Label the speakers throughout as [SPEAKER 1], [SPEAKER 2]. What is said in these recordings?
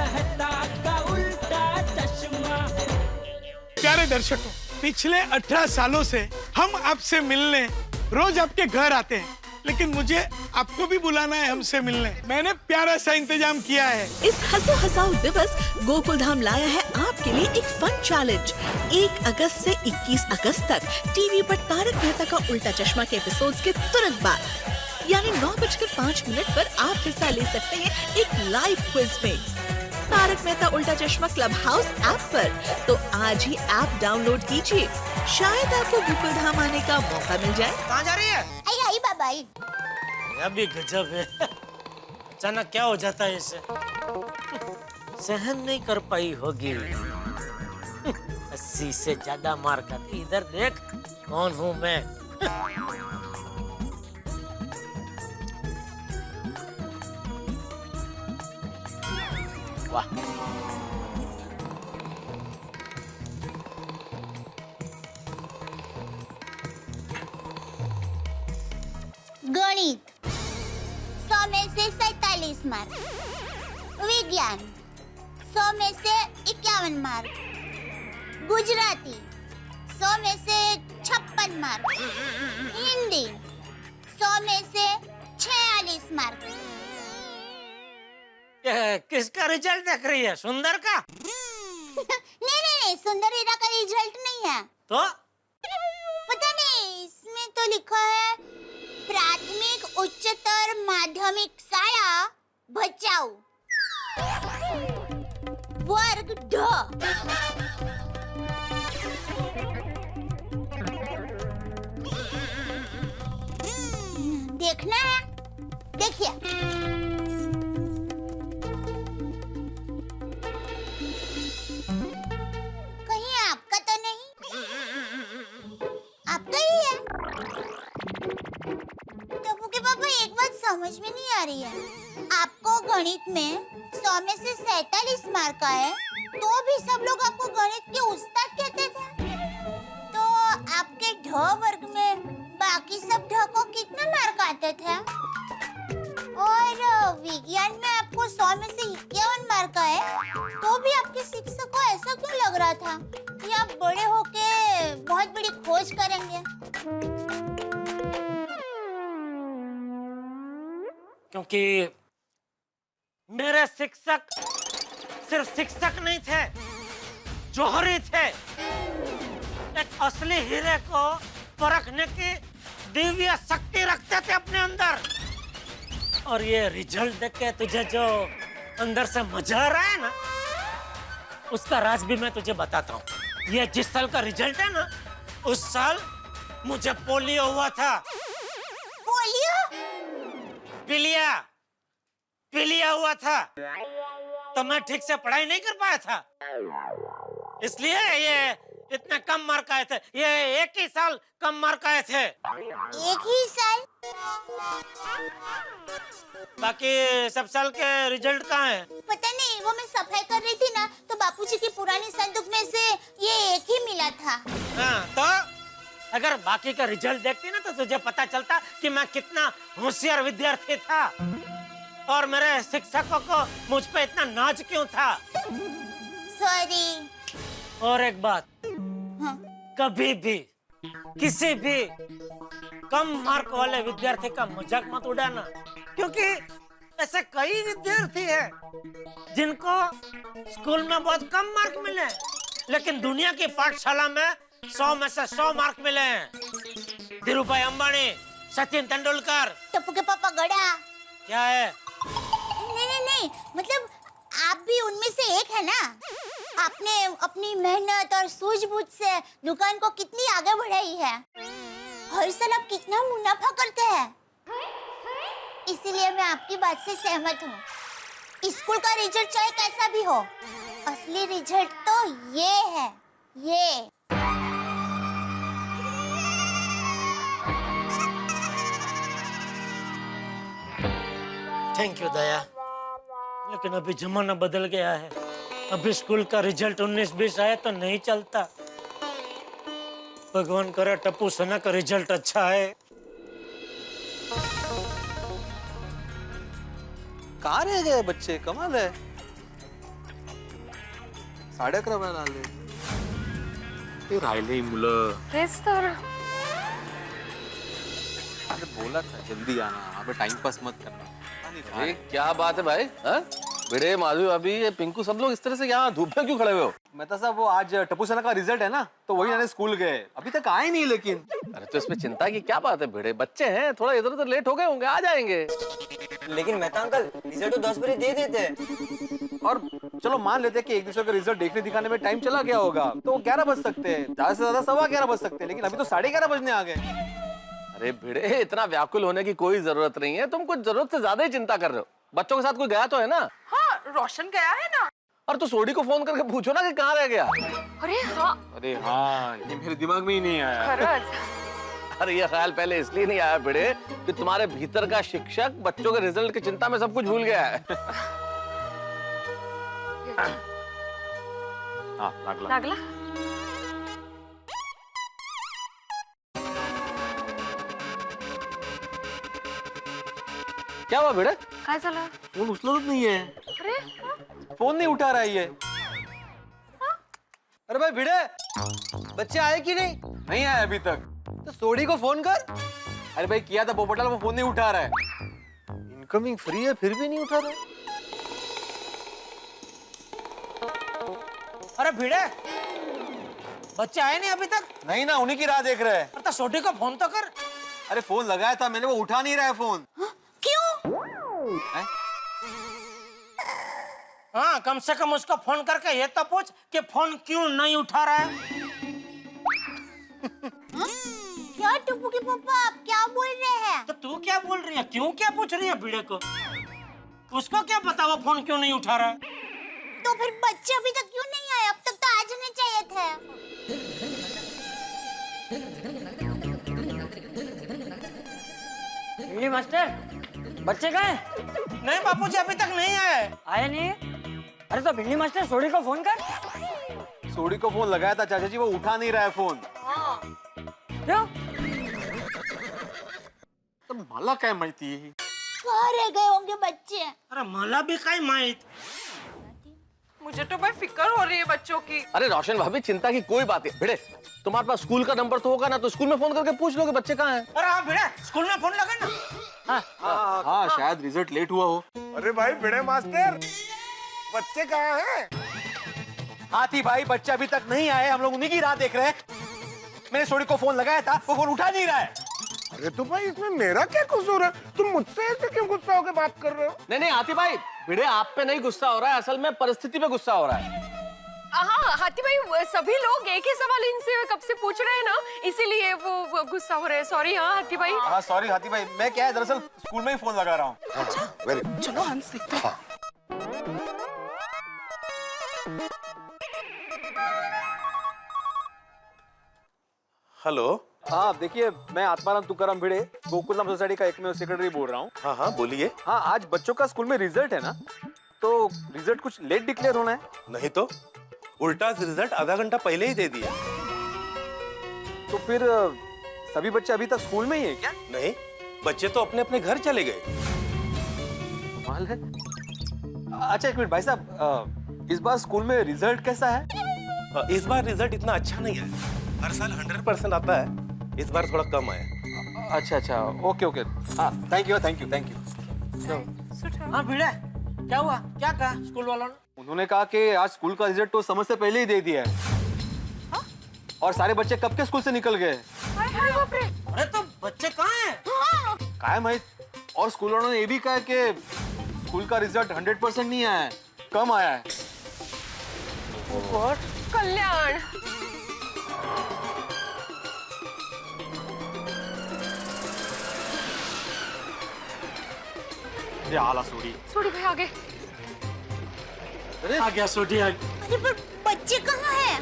[SPEAKER 1] मेहता का उल्टा चश्मा।
[SPEAKER 2] प्यारे दर्शकों, पिछले 18 सालों से हम आपसे मिलने रोज आपके घर आते हैं, लेकिन मुझे आपको भी बुलाना है हमसे मिलने। मैंने प्यारा सा इंतजाम किया है।
[SPEAKER 3] इस हंसो हंसाओ दिवस गोकुल धाम लाया है आपके लिए एक फन चैलेंज। 1 अगस्त से 21 अगस्त तक टीवी पर तारक मेहता का उल्टा चश्मा के एपिसोड्स के तुरंत बाद यानी 9:05 पर आप हिस्सा ले सकते हैं एक लाइव क्विज में तारक मेहता उल्टा चश्मा क्लब हाउस ऐप पर। तो आज ही ऐप डाउनलोड कीजिए, शायद आपको गोकुल धाम आने का मौका मिल जाए।
[SPEAKER 4] कहाँ जा रही है?
[SPEAKER 5] आई बाबा आई।
[SPEAKER 4] यह भी गजब है। अचानक क्या हो जाता है इसे? सहन नहीं कर पाई होगी। 80 से ज्यादा मार खाती। इधर देख कौन हूँ मैं। वाह,
[SPEAKER 5] गणित 100 में से 47 मार्क, विज्ञान 100 में से 51 मार्क, गुजराती 100 में से 56 मार्क, हिंदी 100 में से 46 मार्क।
[SPEAKER 4] किसका रिजल्ट देख रही है? सुंदर का?
[SPEAKER 5] नहीं, सुंदर हीरा का रिजल्ट नहीं है।
[SPEAKER 4] तो
[SPEAKER 5] पता नहीं, इसमें तो लिखा है प्राथमिक उच्चतर माध्यमिक शाळा भचाऊ वर्ग ढ। देखना है, देखिए। कहीं आपका तो नहीं? आपका ही है। टप्पू के पापा, एक बात समझ में नहीं आ रही है। आपको गणित में 100 में से 47 मार्क आए, तो भी सब लोग आपको गणित के उस्ताद कहते थे। तो आपके ढ वर्ग में बाकी सब ढ को कितने मार्क आते थे? और विज्ञान में आपको 100 में से 51 मार्क आए, तो भी आपके शिक्षक को ऐसा क्यों लग रहा था कि आप बड़े होके बहुत बड़ी खोज करेंगे?
[SPEAKER 4] क्योंकि मेरे शिक्षक सिर्फ शिक्षक नहीं थे, जौहरी थे। एक असली हीरे को परखने की दिव्य शक्ति रखते थे अपने अंदर। और ये रिजल्ट देख के तुझे जो अंदर से मजा आ रहा है ना, उसका राज भी मैं तुझे बताता हूँ। ये जिस साल का रिजल्ट है ना, उस साल मुझे पोलियो हुआ था।
[SPEAKER 5] पोलियो?
[SPEAKER 4] पीलिया हुआ था। तो मैं ठीक से पढ़ाई नहीं कर पाया था, इसलिए ये इतने कम मार्क आए थे। ये एक ही साल कम मार्क आए थे।
[SPEAKER 5] एक ही साल?
[SPEAKER 4] बाकी सब साल के रिजल्ट कहाँ है?
[SPEAKER 5] पता नहीं, वो मैं सफाई कर रही थी ना, तो बापूजी की पुरानी संदूक में से ये एक ही मिला था।
[SPEAKER 4] हाँ, तो अगर बाकी का रिजल्ट देखती ना, तो तुझे पता चलता कि मैं कितना होशियार विद्यार्थी था और मेरे शिक्षकों को मुझ पे इतना नाज क्यों था।
[SPEAKER 5] सॉरी।
[SPEAKER 4] और एक बात,
[SPEAKER 5] हाँ।
[SPEAKER 4] कभी भी किसी भी कम मार्क वाले विद्यार्थी का मजाक मत उड़ाना, क्योंकि ऐसे कई विद्यार्थी हैं जिनको स्कूल में बहुत कम मार्क मिले, लेकिन दुनिया की पाठशाला में 100 में से 100 मार्क मिले हैं। धीरूभाई अंबानी, सचिन तेंदुलकर।
[SPEAKER 5] टप्पू के पापा गड़ा।
[SPEAKER 4] क्या है?
[SPEAKER 5] नहीं, मतलब आप भी उनमें से एक है ना। आपने अपनी मेहनत और सूझबूझ से दुकान को कितनी आगे बढ़ाई है। हर साल आप कितना मुनाफा करते हैं, इसीलिए मैं आपकी बात से सहमत हूँ। स्कूल का रिजल्ट चाहे कैसा भी हो, असली रिजल्ट तो ये है, ये।
[SPEAKER 4] थैंक यू दया, लेकिन अभी जमाना बदल गया है। अभी स्कूल का रिजल्ट 19-20 आए तो नहीं चलता। भगवान करे टप्पू सोना का रिजल्ट अच्छा है।
[SPEAKER 6] कहाँ रह गए बच्चे? कमाल है। 11:30 आले. ते राहिले मुलं.
[SPEAKER 7] तेच तर.
[SPEAKER 6] अरे बोला था जल्दी आना, अबे टाइम पास मत करना.
[SPEAKER 8] अरे क्या बात है भाई? हाँ? भिड़े, माधवी, अभी ये पिंकू, सब लोग इस तरह से यहाँ धूप में क्यों खड़े हुए हो?
[SPEAKER 6] मेहता साहब वो आज टप्पू सेना का रिजल्ट है ना, तो वही आने स्कूल गए, अभी तक आए नहीं. लेकिन
[SPEAKER 8] अरे तो इसमें चिंता की क्या बात है? भिड़े बच्चे हैं, थोड़ा इधर उधर लेट हो गए होंगे, आ जाएंगे.
[SPEAKER 9] लेकिन मेहता अंकल रिजल्ट तो 10 बजे दे देते हैं.
[SPEAKER 6] और चलो मान लेते हैं कि एक दूसरे का रिजल्ट देखने दिखाने में टाइम चला गया होगा, तो 11 बज सकते हैं, ज्यादा से ज्यादा 11:15 बज सकते हैं. लेकिन अभी तो 11:30 बजने आ गए.
[SPEAKER 8] अरे भिड़े, इतना व्याकुल होने की कोई जरूरत नहीं है. तुम कुछ जरूरत से ज्यादा ही चिंता कर रहे हो. बच्चों के साथ कोई गया तो है ना?
[SPEAKER 7] हाँ, रोशन गया है ना.
[SPEAKER 8] और तो सोडी को फोन करके पूछो ना कि कहाँ रह गया.
[SPEAKER 7] अरे हाँ,
[SPEAKER 6] अरे हाँ, ये मेरे दिमाग में ही नहीं आया.
[SPEAKER 7] खरंच.
[SPEAKER 8] अरे ये ख्याल पहले इसलिए नहीं आया भिड़े कि तुम्हारे भीतर का शिक्षक बच्चों के रिजल्ट की चिंता में सब कुछ भूल गया है.
[SPEAKER 6] हाँ, लागला.
[SPEAKER 7] लागला.
[SPEAKER 8] क्या हुआ भिड़े?
[SPEAKER 7] काय झालं?
[SPEAKER 6] फोन उचलत नाहीये.
[SPEAKER 7] अरे
[SPEAKER 6] फोन नहीं उठा रहा है ये.
[SPEAKER 9] अरे भाई भिड़े, बच्चे आए कि नहीं?
[SPEAKER 6] नहीं आया अभी तक.
[SPEAKER 9] तो सोडी को फोन कर.
[SPEAKER 6] अरे भाई किया था पोपटलाल, वो फोन नहीं उठा रहा है.
[SPEAKER 9] इनकमिंग फ्री है फिर भी नहीं उठा रहे. अरे भिड़े, बच्चे आए नहीं अभी तक?
[SPEAKER 6] नहीं ना, उन्हीं की राह देख रहे हैं.
[SPEAKER 9] तो सोडी को फोन तो कर.
[SPEAKER 6] अरे फोन लगाया था मैंने, वो उठा नहीं रहा है फोन.
[SPEAKER 5] क्यों?
[SPEAKER 6] हैं?
[SPEAKER 4] हाँ, कम से कम उसको फोन करके ये तो पूछ कि फोन क्यों नहीं उठा रहा है.
[SPEAKER 5] क्या टप्पू के पापा, आप क्या बोल रहे हैं?
[SPEAKER 4] तो तू क्या बोल रही है? क्यों क्या पूछ रही है भिड़े को? उसको क्या पता वो फोन क्यों नहीं उठा रहा है?
[SPEAKER 5] तो फिर बच्चे अभी तक क्यों नहीं आए? अब तक तो आ जाने चाहिए थे.
[SPEAKER 9] भिड़ी मास्टर, बच्चे कहाँ हैं?
[SPEAKER 4] नहीं बापूजी, अभी तक नहीं आए.
[SPEAKER 9] आए नहीं? अरे तो भिंडी मास्टर सोडी को फोन कर.
[SPEAKER 6] सोडी को फोन लगाया था चाचा जी, वो उठा नहीं रहा है फोन.
[SPEAKER 9] क्यों?
[SPEAKER 6] तर मला काय माहिती.
[SPEAKER 5] कहाँ रह गए होंगे बच्चे?
[SPEAKER 4] अरे मला भी काय माहित.
[SPEAKER 7] मुझे तो भाई फिक्र हो रही है बच्चों की.
[SPEAKER 8] अरे रोशन भाभी, चिंता की कोई बात नहीं. भिड़े, तुम्हारे पास स्कूल का नंबर तो होगा ना, तो स्कूल में फोन करके पूछ लो कि बच्चे कहाँ हैं.
[SPEAKER 4] अरे हाँ भिड़े, स्कूल में फोन लगा ना.
[SPEAKER 6] हाँ, शायद रिजल्ट लेट हुआ हो.
[SPEAKER 2] अरे भाई भिड़े मास्टर, बच्चे कहाँ हैं?
[SPEAKER 6] हाथी भाई, बच्चे अभी तक नहीं आए, हम लोग उन्हीं की राह देख रहे हैं. मैंने सोडी को फोन लगाया था, वो फोन उठा नहीं रहा है.
[SPEAKER 2] अरे तो भाई इसमें मेरा क्या कसूर है? तुम मुझसे ऐसे क्यों गुस्सा होकर बात कर रहे हो?
[SPEAKER 8] नहीं हाथी भाई, भिड़े आप पे नहीं गुस्सा हो रहा है, असल में परिस्थिति पे गुस्सा हो रहा है.
[SPEAKER 7] हाँ हाथी भाई, सभी लोग एक ही सवाल इनसे कब से पूछ रहे हैं ना, इसीलिए वो गुस्सा हो रहे हैं. सॉरी. हाँ हाथी भाई.
[SPEAKER 6] हाँ सॉरी हाथी भाई, मैं क्या है दरअसल स्कूल में ही फोन लगा रहा हूँ.
[SPEAKER 3] चलो हंस देखते हैं.
[SPEAKER 10] हेलो.
[SPEAKER 6] हाँ देखिए, मैं आत्माराम तुकाराम भिड़े, गोकुलधाम सोसाइटी का एकमेव सेक्रेटरी बोल रहा हूँ.
[SPEAKER 10] हाँ हाँ बोलिए.
[SPEAKER 6] हाँ, आज बच्चों का स्कूल में रिजल्ट है ना, तो रिजल्ट कुछ लेट डिक्लेयर होना है.
[SPEAKER 10] नहीं तो उल्टा रिजल्ट आधा घंटा पहले ही दे दिया.
[SPEAKER 6] तो फिर सभी बच्चे अभी तक स्कूल में ही है क्या?
[SPEAKER 10] नहीं, बच्चे तो अपने अपने घर चले गए.
[SPEAKER 6] कमाल है. अच्छा एक मिनट भाई साहब, इस बार स्कूल में रिजल्ट कैसा है?
[SPEAKER 10] इस बार रिजल्ट इतना अच्छा नहीं है. हर साल 100% आता है, इस बार थोड़ा कम आया.
[SPEAKER 6] अच्छा अच्छा, ओके ओके. हाँ थैंक यू.
[SPEAKER 4] हाँ भिड़े, क्या हुआ? क्या कहा स्कूल वालों ने?
[SPEAKER 6] उन्होंने कहा कि आज स्कूल का रिजल्ट तो समय से पहले ही दे दिया है. और सारे बच्चे कब के स्कूल से निकल गए.
[SPEAKER 4] अरे तो बच्चे कहाँ हैं?
[SPEAKER 6] काय माहित. और स्कूल वालों ने ये भी कहा कि स्कूल का रिजल्ट 100% नहीं आया है, कम आया है.
[SPEAKER 7] कल्याण.
[SPEAKER 6] ये आला सोडी.
[SPEAKER 7] सोडी भाई आगे.
[SPEAKER 4] आ गया सोडी, आ गया.
[SPEAKER 5] अरे पर बच्चे कहाँ हैं?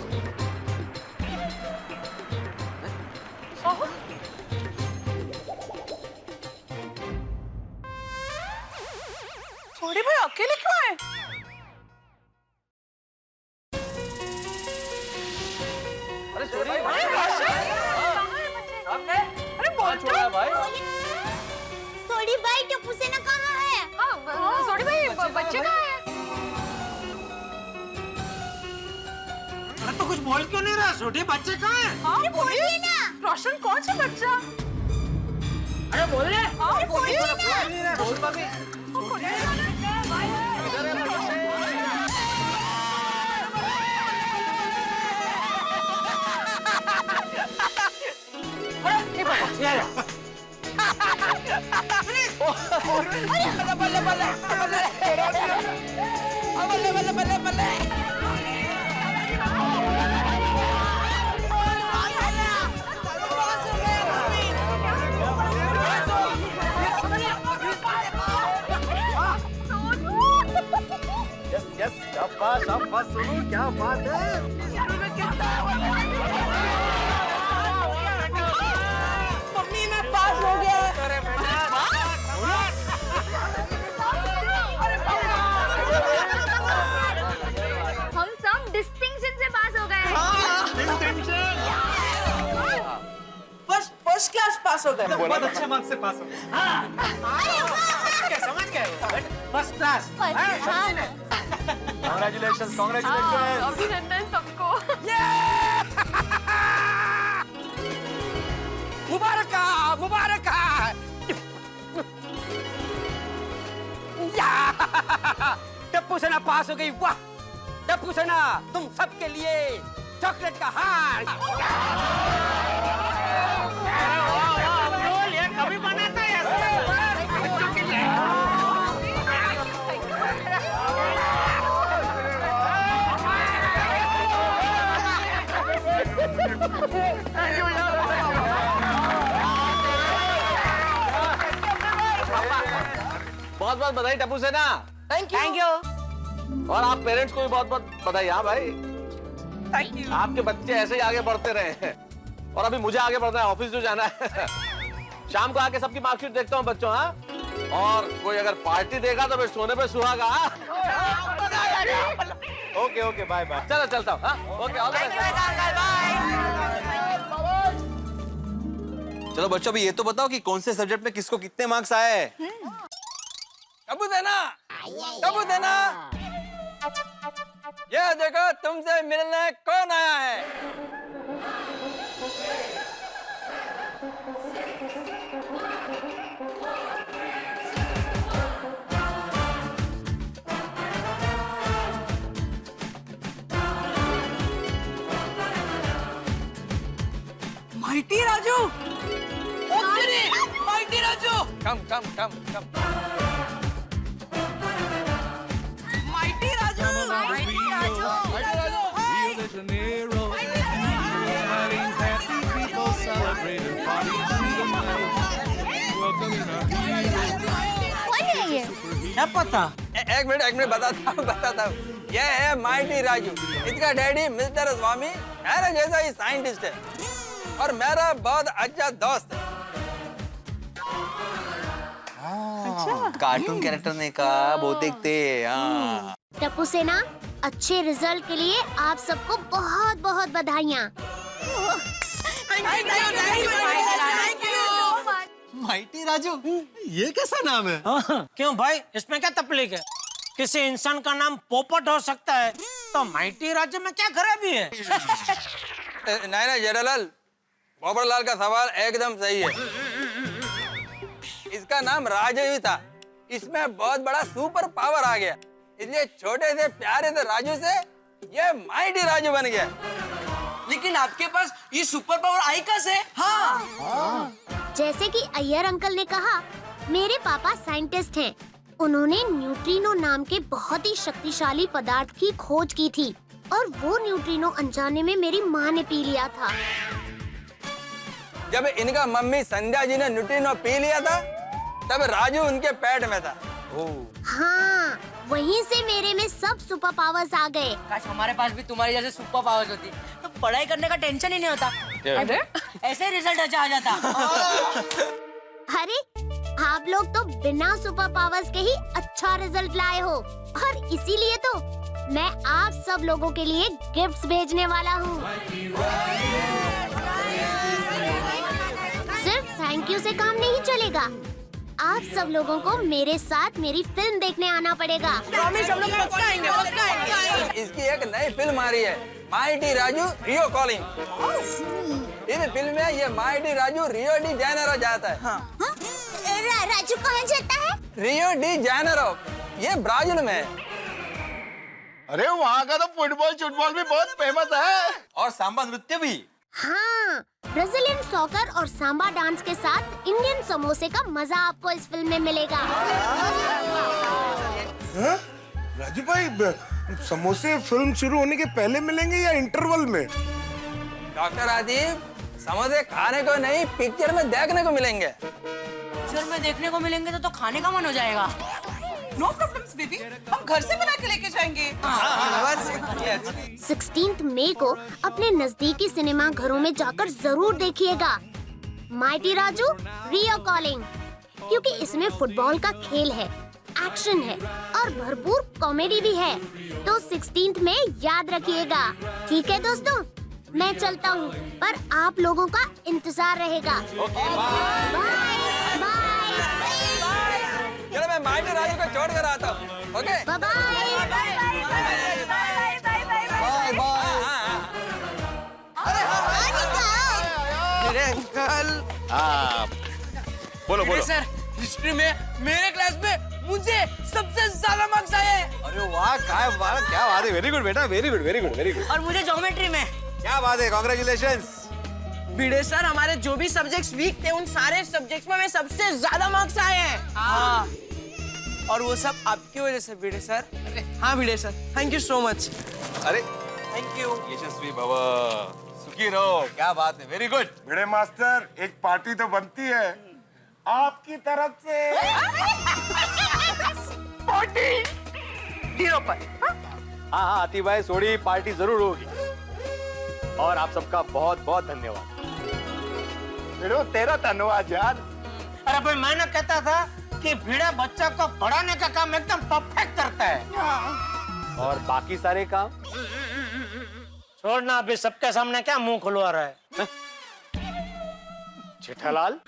[SPEAKER 7] सोडी भाई अकेले क्यों आए?
[SPEAKER 8] अरे सोडी भाई,
[SPEAKER 7] अरे बोल तो.
[SPEAKER 8] भाई.
[SPEAKER 5] सोडी भाई, टप्पू सेना कहाँ है?
[SPEAKER 7] हाँ, सोडी भाई, बच्चे कहाँ हैं?
[SPEAKER 4] अरे तो कुछ बोल क्यों नहीं रहा? छोटे बच्चे कहाँ हैं?
[SPEAKER 5] अरे बोलिए ना।
[SPEAKER 7] रोशन कौन सा बच्चा?
[SPEAKER 9] अरे बोल रहे
[SPEAKER 5] अरे बोलिए ना।
[SPEAKER 6] बोल मम्मी। यस यस, शाबाश शाबाश, सुनो क्या बात है।
[SPEAKER 9] मम्मी मैं पास हो गया।
[SPEAKER 5] हम सब डिस्टिंक्शन से पास हो गए
[SPEAKER 9] फर्स्ट क्लास पास हो गए।
[SPEAKER 6] बहुत अच्छे मार्क्स से पास हो गए।
[SPEAKER 4] समझ गए? First class.
[SPEAKER 6] Congratulations congratulations.
[SPEAKER 7] अभिनंदन सबको।
[SPEAKER 9] मुबारका मुबारका। टप्पू सेना पास हो गई। वाह टप्पू सेना, तुम सबके लिए चॉकलेट का हार।
[SPEAKER 4] ये कभी बनाता है बच्चों के लिए।
[SPEAKER 8] बहुत बहुत बधाई टप्पू सेना।
[SPEAKER 9] Thank you.
[SPEAKER 8] और आप पेरेंट्स को भी बहुत बहुत बधाई। हाँ भाई,
[SPEAKER 9] थैंक यू।
[SPEAKER 8] आपके बच्चे ऐसे ही आगे बढ़ते रहे हैं। और अभी मुझे आगे बढ़ना है, ऑफिस जो जाना है। शाम को आके सबकी मार्कशीट देखता हूँ बच्चों। हाँ, और कोई अगर पार्टी देगा तो फिर सोने पे सुहागा।
[SPEAKER 6] Okay okay, bye bye.
[SPEAKER 8] चलो चलता हूँ। हाँ, ओके, ऑल द बेस्ट।
[SPEAKER 6] चलो बच्चों, अभी ये तो बताओ कि कौन से सब्जेक्ट में किसको कितने मार्क्स आए हैं?
[SPEAKER 9] टप्पू सेना, टप्पू सेना, ये देखो तुमसे मिलने कौन आया है। Mighty Raju, mighty Raju, come come come come. Mighty Raju, mighty Raju,
[SPEAKER 1] Rio de Janeiro, smiling, happy people celebrate and party through the night. Welcoming our hero.
[SPEAKER 5] कौन है ये?
[SPEAKER 4] क्या पता?
[SPEAKER 9] एक मिनट बताता हूँ। ये है माइटी राजू। इसका डैडी मिस्टर स्वामी मेरा जैसा ही साइंटिस्ट है और मेरा बहुत अच्छा दोस्त है।
[SPEAKER 6] कार्टून कैरेक्टर ने कहा बहुत देखते हैं। हाँ।
[SPEAKER 5] टप्पू सेना, अच्छे रिजल्ट के लिए आप सबको बहुत बहुत बधाइयाँ।
[SPEAKER 6] माइटी राजू, ये कैसा नाम है?
[SPEAKER 4] क्यों भाई, इसमें क्या तकलीफ है? किसी इंसान का नाम पोपट हो सकता है, तो माइटी राजू में क्या खराबी है?
[SPEAKER 9] नहीं जेठालाल, पोपटलाल का सवाल एकदम सही है। इसका नाम राजू ही था, इसमें बहुत बड़ा सुपर पावर आ गया, इसलिए छोटे से प्यारे से राजू से ये माइटी राजू बन गया। लेकिन आपके पास ये सुपर पावर आई कैसे? हाँ।
[SPEAKER 5] जैसे कि अय्यर अंकल ने कहा, मेरे पापा साइंटिस्ट हैं। उन्होंने न्यूट्रिनो नाम के बहुत ही शक्तिशाली पदार्थ की खोज की थी और वो न्यूट्रिनो अनजाने में मेरी माँ ने पी लिया था।
[SPEAKER 9] जब इनका मम्मी संध्या जी ने न्यूट्रिनो पी लिया था, तब राजू उनके पेट में था।
[SPEAKER 5] हाँ, वहीं से मेरे में सब सुपर पावर्स आ गए।
[SPEAKER 11] काश हमारे पास भी तुम्हारी जैसे सुपर पावर्स होती तो पढ़ाई करने का टेंशन ही नहीं होता।
[SPEAKER 7] अरे
[SPEAKER 11] ऐसे रिजल्ट अच्छा आ जाता।
[SPEAKER 5] अरे आप लोग तो बिना सुपर पावर्स के ही अच्छा रिजल्ट लाए हो और इसीलिए तो मैं आप सब लोगों के लिए गिफ्ट्स भेजने वाला हूँ। सिर्फ थैंक यू से काम नहीं चलेगा। आप सब लोगों को मेरे साथ मेरी फिल्म देखने आना पड़ेगा।
[SPEAKER 11] प्रॉमिस, हम लोग पक्का आएंगे, पक्का आएंगे।
[SPEAKER 9] इसकी एक एक नई फिल्म आ रही है, माइटी राजू रियो कॉलिंग। इस फिल्म में ये mighty Raju Rio de Janeiro जाता है।
[SPEAKER 5] हाँ? राजू कहाँ जाता है?
[SPEAKER 9] रियो डी जेनेरो, ये ब्राजील में है।
[SPEAKER 6] अरे वहाँ का तो फुटबॉल भी बहुत फेमस है
[SPEAKER 9] और सांबा नृत्य भी।
[SPEAKER 12] हाँ, ब्राजीलियन सॉकर और सांबा डांस के साथ इंडियन समोसे का मजा आपको इस फिल्म में मिलेगा।
[SPEAKER 2] राजू भाई, समोसे फिल्म शुरू होने के पहले मिलेंगे या इंटरवल में?
[SPEAKER 9] डॉक्टर राजीव, समोसे खाने को नहीं, पिक्चर में देखने को मिलेंगे।
[SPEAKER 11] पिक्चर में देखने को मिलेंगे तो खाने का मन हो जाएगा।
[SPEAKER 13] नो प्रॉब्लम्स बेबी, हम घर से बना के लेके जाएंगे।
[SPEAKER 12] 16 मई को अपने नजदीकी सिनेमा घरों में जाकर जरूर देखिएगा माइटी राजू रियो कॉलिंग, क्योंकि इसमें फुटबॉल का खेल है, एक्शन है और भरपूर कॉमेडी भी है। तो 16 में याद रखिएगा। ठीक है दोस्तों, मैं चलता हूँ, पर आप लोगों का इंतजार रहेगा। Bye bye.
[SPEAKER 9] चलो मैं माइटी राजू को छोड़ कर आता हूँ। ओके
[SPEAKER 12] बाय
[SPEAKER 9] मेरे अंकल।
[SPEAKER 8] बोलो बोलो।
[SPEAKER 11] सर, हिस्ट्री में मेरे क्लास में मुझे सबसे ज्यादा मार्क्स आए।
[SPEAKER 6] अरे वाह, क्या बात है, वेरी गुड बेटा, very good very good very good.
[SPEAKER 11] और मुझे ज्योमेट्री में।
[SPEAKER 6] क्या बात है, कांग्रेचुलेशंस।
[SPEAKER 11] भिड़े सर, हमारे जो भी सब्जेक्ट्स वीक थे उन सारे सब्जेक्ट्स में हमें सबसे ज्यादा मार्क्स आए हैं। हाँ, और वो सब आपकी वजह से भिड़े सर। हाँ Bhide sir, thank you so much.
[SPEAKER 6] अरे
[SPEAKER 11] थैंक यू।
[SPEAKER 6] यशस्वी भव, सुखी रहो। क्या बात है, वेरी गुड।
[SPEAKER 2] बड़े मास्टर, एक पार्टी तो बनती है आपकी तरफ से।
[SPEAKER 13] पार्टी जीरो पर।
[SPEAKER 6] हाँ आती भाई, सोड़ी पार्टी जरूर होगी। और आप सबका बहुत बहुत धन्यवाद।
[SPEAKER 2] तेरा धन्यवाद यार।
[SPEAKER 4] अरे भाई, मैंने कहता था कि भिड़ा बच्चा को पढ़ाने का काम एकदम परफेक्ट करता है।
[SPEAKER 6] और बाकी सारे काम
[SPEAKER 4] छोड़ना, अभी सबके सामने क्या मुंह खुलवा रहा है?
[SPEAKER 6] जेठालाल,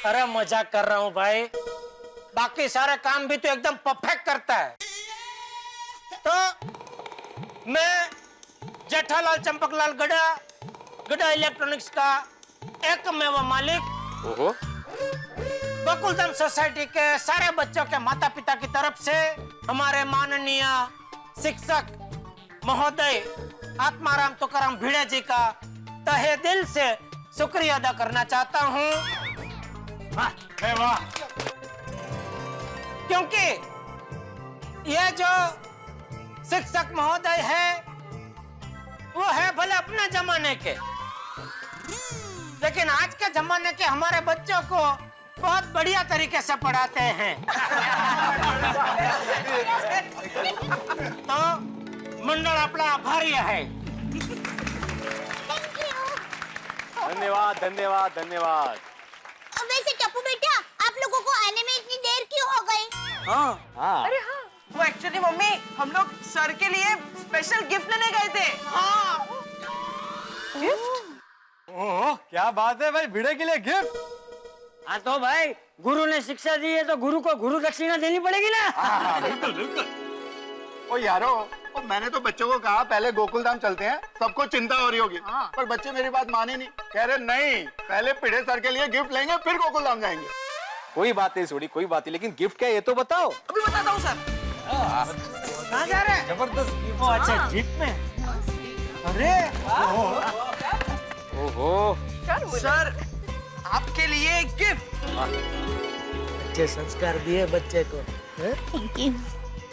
[SPEAKER 4] अरे मजाक कर रहा हूँ भाई, बाकी सारे काम भी तो एकदम परफेक्ट करता है। तो मैं जेठालाल चंपकलाल गड़ा इलेक्ट्रॉनिक्स का एकमेव मालिक,
[SPEAKER 6] ओहो,
[SPEAKER 4] बकुलधाम सोसाइटी के सारे बच्चों के माता पिता की तरफ से हमारे माननीय शिक्षक महोदय आत्माराम तुकाराम भिड़े जी का तहे दिल से शुक्रिया अदा करना चाहता हूँ। वाह, क्योंकि ये जो शिक्षक महोदय है वो है भले अपने जमाने के, लेकिन आज के जमाने के हमारे बच्चों को बहुत बढ़िया तरीके से पढ़ाते हैं। तो मंडल अपना आभारी है।
[SPEAKER 6] धन्यवाद धन्यवाद धन्यवाद।
[SPEAKER 5] वैसे टप्पू बेटा, आप लोगों को आने में इतनी देर क्यों हो गई?
[SPEAKER 6] हाँ,
[SPEAKER 13] अरे हाँ, वो एक्चुअली मम्मी, हम लोग सर के लिए स्पेशल गिफ्ट लेने गए थे। हाँ।
[SPEAKER 6] ओह क्या बात है भाई, भिड़े के लिए गिफ्ट।
[SPEAKER 4] हाँ तो भाई, गुरु ने शिक्षा दी है तो गुरु को गुरु दक्षिणा देनी पड़ेगी ना।
[SPEAKER 2] बिल्कुल बिल्कुल। ओ यारो, मैंने तो बच्चों को कहा पहले गोकुलधाम चलते हैं, सबको चिंता हो रही होगी, पर बच्चे मेरी बात माने नहीं, कह रहे नहीं, पहले भिड़े सर के लिए गिफ्ट लेंगे फिर गोकुलधाम जाएंगे।
[SPEAKER 6] कोई बात नहीं सोड़ी, कोई बात नहीं, लेकिन गिफ्ट क्या है ये तो बताओ।
[SPEAKER 13] अभी बताता हूँ सर।
[SPEAKER 4] कहाँ जा रहे हैं?
[SPEAKER 6] जबरदस्त।
[SPEAKER 4] अच्छा, जीप में। अरे
[SPEAKER 6] ओहो,
[SPEAKER 13] सर, आपके लिए गिफ्ट।
[SPEAKER 4] अच्छे संस्कार दिए बच्चे को।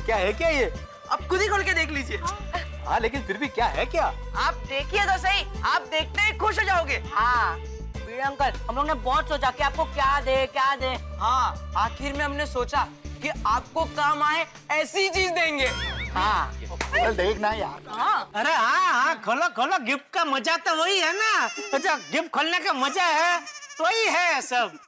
[SPEAKER 6] क्या है क्या ये?
[SPEAKER 13] आप खुद ही खोल के देख लीजिए।
[SPEAKER 6] हाँ लेकिन फिर भी क्या है क्या?
[SPEAKER 13] आप देखिए तो सही, आप देखते ही खुश हो जाओगे।
[SPEAKER 11] हाँ भिड़े अंकल, हम लोग ने बहुत सोचा कि आपको क्या दे। हाँ, आखिर में हमने सोचा कि आपको काम आए ऐसी चीज देंगे। हाँ
[SPEAKER 2] देखना यार।
[SPEAKER 4] अरे हाँ, खोलो खोलो, गिफ्ट का मजा तो वही है ना। अच्छा, गिफ्ट खोलने का मजा है वही है सब।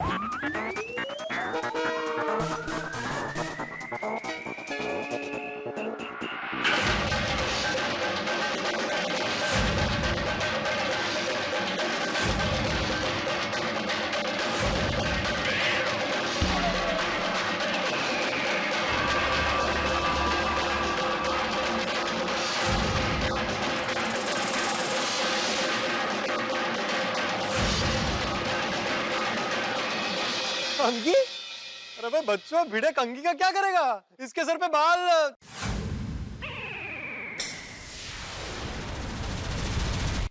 [SPEAKER 6] कंघी? अरे भाई बच्चों, भिड़े कंघी का क्या करेगा? इसके सर पे बाल।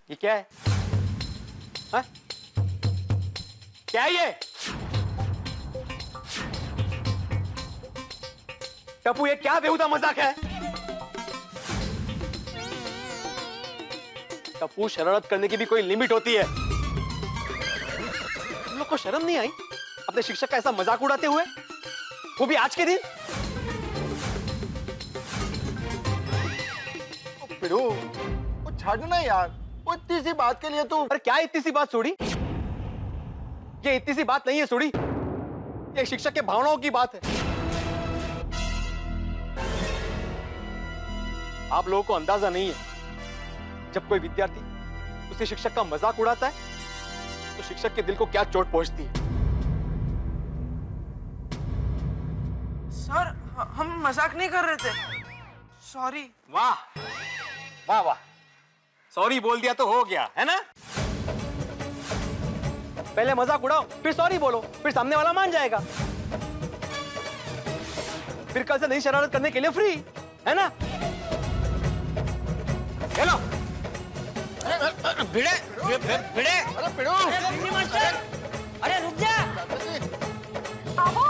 [SPEAKER 6] ये क्या है? हा? क्या है ये? टप्पू, ये क्या बेहुदा मजाक है? टप्पू, शरारत करने की भी कोई लिमिट होती है। तुम लोग को शर्म नहीं आई अपने शिक्षक का ऐसा मजाक उड़ाते हुए, वो भी आज के दिन?
[SPEAKER 9] पिड़ू, वो छाड़ ना यार, वो इतनी सी बात के लिए तो।
[SPEAKER 6] अरे क्या इतनी सी बात सोड़ी? ये इतनी सी बात नहीं है सोड़ी, ये शिक्षक के भावनाओं की बात है। आप लोगों को अंदाजा नहीं है, जब कोई विद्यार्थी उसे शिक्षक का मजाक उड़ाता है तो शिक्षक के दिल को क्या चोट पहुंचती है।
[SPEAKER 13] सर, हम मजाक नहीं कर रहे थे। सॉरी।
[SPEAKER 6] वाह वाह वाह, सॉरी बोल दिया तो हो गया है ना? पहले मजाक उड़ाओ, फिर सॉरी बोलो, फिर सामने वाला मान जाएगा। फिर कल से नई शरारत करने के लिए फ्री है ना? हेलो
[SPEAKER 11] भिड़े भिड़े,
[SPEAKER 9] अरे पिड़ू,
[SPEAKER 11] अरे मास्टर, अरे रुक जा।
[SPEAKER 7] अहो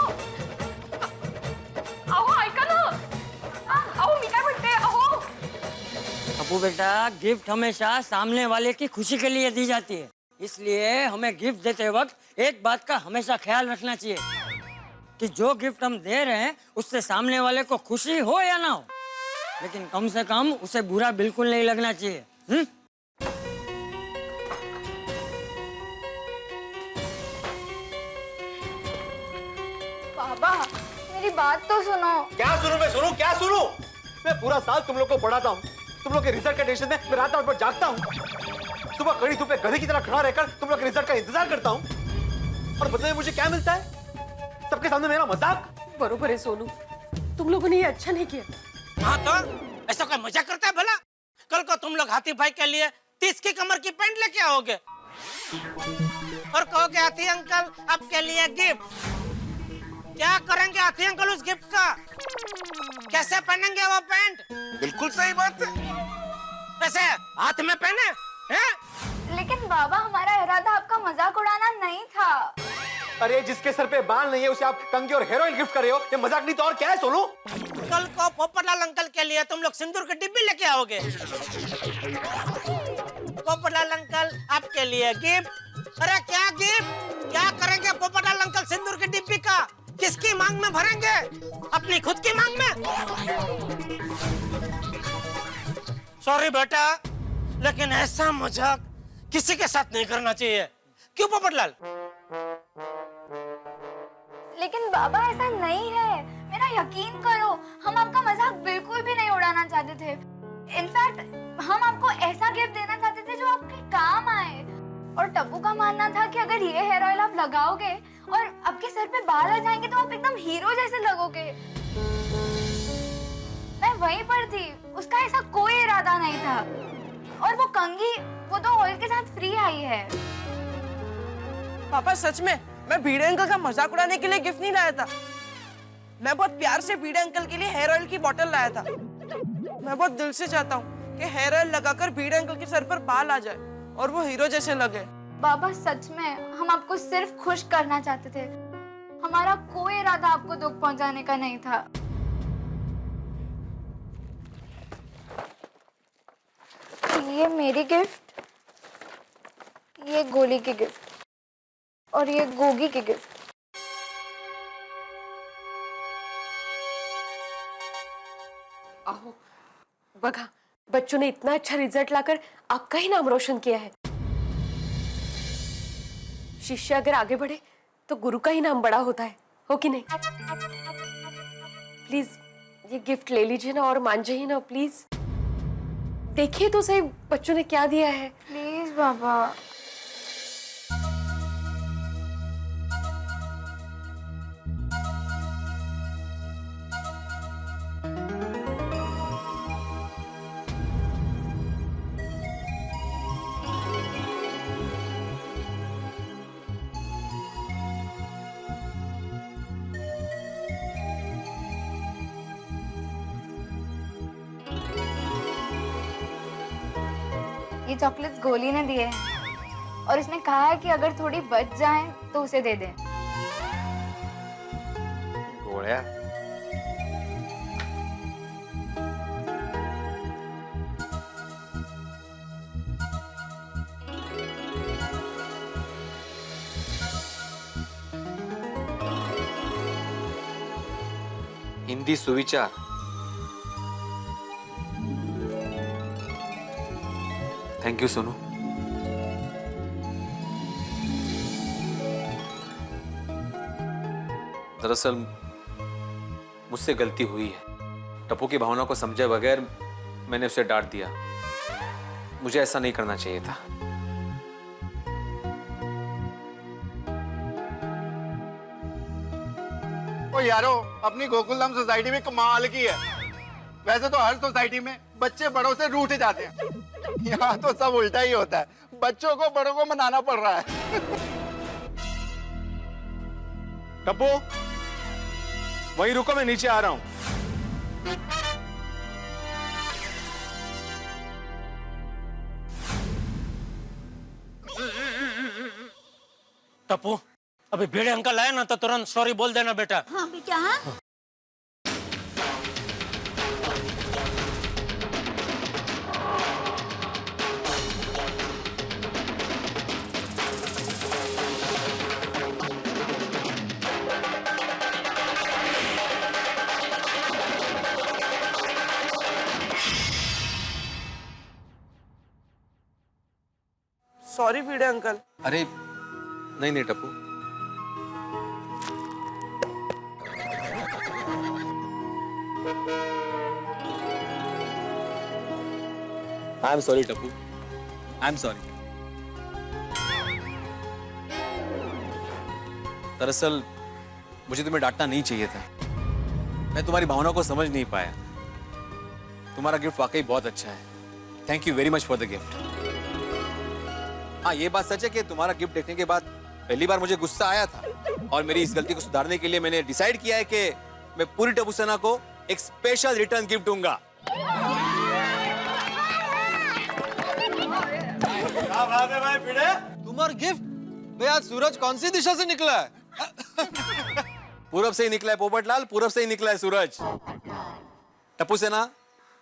[SPEAKER 7] अहो ऐका ना, अहो मी काय म्हणते, अहो
[SPEAKER 11] अबू बेटा, गिफ्ट हमेशा सामने वाले की खुशी के लिए दी जाती है, इसलिए हमें गिफ्ट देते वक्त एक बात का हमेशा ख्याल रखना चाहिए कि जो गिफ्ट हम दे रहे हैं उससे सामने वाले को खुशी हो या ना हो, लेकिन कम से कम उसे बुरा बिल्कुल नहीं लगना चाहिए।
[SPEAKER 5] पापा, मेरी बात तो सुनो।
[SPEAKER 6] क्या सुनूं मैं? सुनूं क्या सुनूं? मैं पूरा साल तुम लोग को पढ़ाता हूँ, तुम लोग के रिजल्ट के टेंशन में मैं रात रात भर जागता हूँ। सुबह कड़ी धूप में गधे की तरह खड़ा रहकर तुम लोग के रिजल्ट का इंतजार करता हूँ, और बदले में मुझे क्या मिलता है? सबके सामने मेरा मजाक।
[SPEAKER 7] बरोबर है सोनू, तुम लोगों ने ये अच्छा नहीं किया।
[SPEAKER 11] हाँ तो ऐसा कोई मजाक करता है भला? कल को तुम लोग हाथी भाई के लिए 30 की कमर की पैंट लेके आओगे और कहोगे हाथी अंकल आपके लिए गिफ्ट। क्या करेंगे हाथी अंकल उस गिफ्ट का? कैसे पहनेंगे वो पैंट?
[SPEAKER 9] बिल्कुल सही बात है।
[SPEAKER 11] वैसे हाथ में पहने हैं?
[SPEAKER 5] लेकिन बाबा, हमारा इरादा आपका मजाक उड़ाना नहीं था।
[SPEAKER 6] अरे जिसके सर पे बाल नहीं है उसे आप कंघी और हेयर ऑयल गिफ्ट कर रहे हो, ये मजाक नहीं तो और क्या है सोनू?
[SPEAKER 11] कल को पोपटलाल अंकल के लिए तुम लोग सिंदूर की डिब्बी लेके आओगे। पोपटलाल अंकल आपके लिए गिफ्ट। अरे क्या गिफ्ट? क्या करेंगे पोपटलाल अंकल सिंदूर की डिब्बी का? किसकी मांग में भरेंगे? अपनी खुद की मांग में? सॉरी बेटा, लेकिन ऐसा मजाक किसी के साथ नहीं करना चाहिए। क्यों पोपटलाल?
[SPEAKER 5] लेकिन बाबा, ऐसा नहीं है, मेरा यकीन करो, हम आपका मजाक बिल्कुल भी नहीं उड़ाना चाहते थे। इनफैक्ट हम आपको ऐसा गिफ्ट देना चाहते थे जो आपके काम आए। और टप्पू का मानना था कि अगर ये हेयर ऑयल आप लगाओगे और आपके सर पे बाल आ जाएंगे तो आप एकदम हीरो जैसे लगोगे। मैं वहीं पर थी, उसका ऐसा कोई इरादा नहीं था। और वो कंघी, वो तो ऑयल के साथ फ्री आई है।
[SPEAKER 13] पापा, सच में मैं भिड़े अंकल का मजाक उड़ाने के लिए गिफ्ट नहीं लाया था। मैं बहुत प्यार से भिड़े अंकल के लिए हेयर ऑयल की बोतल लाया था। मैं बहुत दिल से चाहता हूँ कि हेयर ऑयल लगाकर भिड़े अंकल के सर पर बाल आ जाए और वो हीरो जैसे लगे।
[SPEAKER 5] बाबा, सच में हम आपको सिर्फ खुश करना चाहते थे, हमारा कोई इरादा आपको दुख पहुंचाने का नहीं था। ये मेरी गिफ्ट, ये गोली की गिफ्ट और ये गोगी की गिफ्ट।
[SPEAKER 7] अहो बघा, बच्चों ने इतना अच्छा रिजल्ट लाकर आपका ही नाम रोशन किया है। शिष्य अगर आगे बढ़े तो गुरु का ही नाम बड़ा होता है, हो कि नहीं? प्लीज ये गिफ्ट ले लीजिए ना और मान जाइए ना प्लीज। देखिए तो सही बच्चों ने क्या दिया है।
[SPEAKER 5] प्लीज बाबा।
[SPEAKER 14] ये चॉकलेट्स गोली ने दिए हैं और उसने कहा है कि अगर थोड़ी बच जाएं तो उसे दे दें।
[SPEAKER 6] गोलियां? हिंदी सुविचार। Thank you Sonu. दरअसल मुझसे गलती हुई है। टप्पू की भावना को समझे बगैर मैंने उसे डांट दिया। मुझे ऐसा नहीं करना चाहिए था।
[SPEAKER 15] ओ यारो, अपनी गोकुलधाम सोसाइटी में कमाल की है। वैसे तो हर सोसाइटी में बच्चे बड़ों से रूठ जाते हैं, यहाँ तो सब उल्टा ही होता है। बच्चों को बड़ों को मनाना पड़ रहा है।
[SPEAKER 6] टप्पू, वहीं रुको, मैं नीचे आ रहा हूं।
[SPEAKER 4] टप्पू, अभी भिड़े अंकल आए ना तो तुरंत सॉरी बोल देना बेटा।
[SPEAKER 5] हाँ बेटा, हाँ।
[SPEAKER 13] Sorry Bhide uncle.
[SPEAKER 6] अरे नहीं नहीं Tappu, I am sorry Tappu, I am sorry. दरअसल मुझे तुम्हें डांटना नहीं चाहिए था। मैं तुम्हारी भावना को समझ नहीं पाया। तुम्हारा गिफ्ट वाकई बहुत अच्छा है। Thank you very much for the gift. हाँ, ये बात सच है कि तुम्हारा गिफ्ट देखने के बाद पहली बार मुझे गुस्सा आया था और मेरी इस गलती को सुधारने के लिए मैंने डिसाइड किया है कि मैं पूरी टप्पू सेना को एक स्पेशल रिटर्न गिफ्ट दूंगा। क्या बात है भाई भिड़े?
[SPEAKER 8] तुम्हारा गिफ्ट? भाई आज सूरज कौन सी दिशा से निकला है?
[SPEAKER 6] पूरब से ही निकला है पोपटलाल, पूरब से ही निकला है सूरज। टप्पू सेना,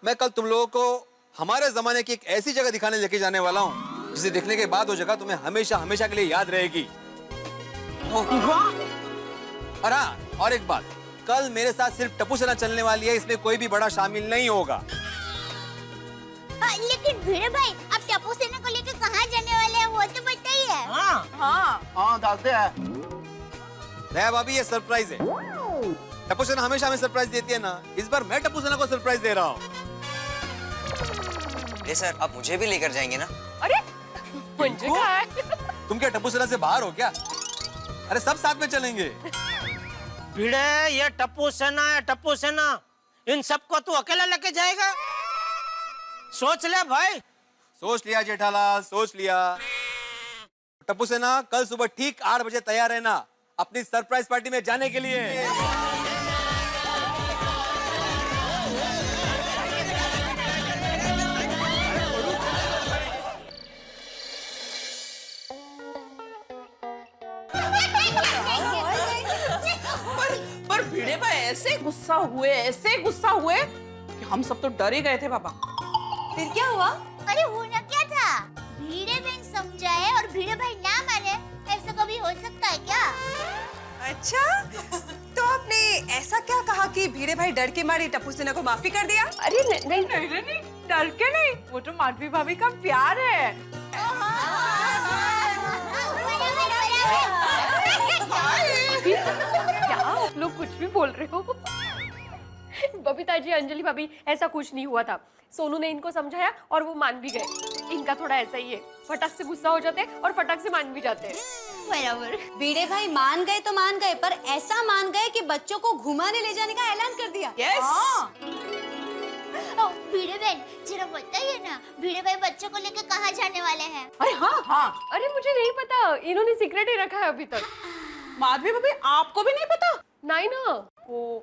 [SPEAKER 6] मैं कल तुम लोगों को हमारे जमाने की एक ऐसी जगह दिखाने लेके जाने वाला हूँ जिसे देखने के बाद वो जगह तुम्हें हमेशा हमेशा के लिए याद रहेगी। और हाँ, और एक बात, कल मेरे साथ सिर्फ टप्पू सेना चलने वाली है, इसमें कोई भी बड़ा शामिल नहीं होगा।
[SPEAKER 5] लेकिन भिड़े भाई, आप टप्पू सेना को लेकर कहाँ जाने वाले हैं वो तो बताइए।
[SPEAKER 15] हाँ दादे है।
[SPEAKER 6] दया भाभी, ये सरप्राइज है। टप्पू सेना हमेशा हमें सरप्राइज देती है ना, इस बार मैं टप्पू सेना को सरप्राइज दे रहा हूँ।
[SPEAKER 9] सर, आप मुझे भी लेकर जाएंगे ना?
[SPEAKER 7] अरे मुझे कहा है?
[SPEAKER 6] तुम क्या टप्पू सेना से बाहर हो क्या? अरे सब साथ में चलेंगे।
[SPEAKER 4] भिड़े, ये टप्पू सेना है, टप्पू सेना। इन सबको तू अकेला लेके जाएगा? सोच ले भाई।
[SPEAKER 6] सोच लिया जेठालाल, सोच लिया। टप्पू सेना, कल सुबह ठीक 8 बजे तैयार रहना अपनी सरप्राइज पार्टी में जाने के लिए।
[SPEAKER 13] पर भिड़े भाई ऐसे गुस्सा हुए कि हम सब तो डर ही गए थे बाबा।
[SPEAKER 5] फिर क्या हुआ? अरे होना क्या था, भिड़े बहन समझाए और भिड़े भाई ना माने, ऐसा कभी हो सकता है क्या?
[SPEAKER 16] अच्छा, तो आपने ऐसा क्या कहा कि भिड़े भाई डर के मारे टप्पू सेना को माफी कर दिया?
[SPEAKER 7] अरे नहीं, डर के नहीं, वो तो माधवी भाभी का प्यार है। क्या आप लोग कुछ भी बोल रहे हो? बबीता जी, अंजलि भाभी, ऐसा कुछ नहीं हुआ था। सोनू ने इनको समझाया और वो मान भी गए। इनका थोड़ा ऐसा ही है, फटाक से गुस्सा हो जाते हैं और फटाक से मान भी जाते हैं।
[SPEAKER 5] बराबर।
[SPEAKER 16] भिड़े भाई मान गए तो मान गए, पर ऐसा मान गए कि बच्चों को घुमाने ले जाने का ऐलान कर दिया।
[SPEAKER 5] भिड़े बहन, जरा बताइए ना, भिड़े भाई बच्चों को लेकर कहाँ जाने वाले हैं?
[SPEAKER 7] अरे हाँ, अरे मुझे नहीं पता, इन्होंने सीक्रेट ही रखा है अभी तक।
[SPEAKER 13] माधवी भाभी, आपको भी नहीं पता?
[SPEAKER 7] नहीं ना।
[SPEAKER 13] ओ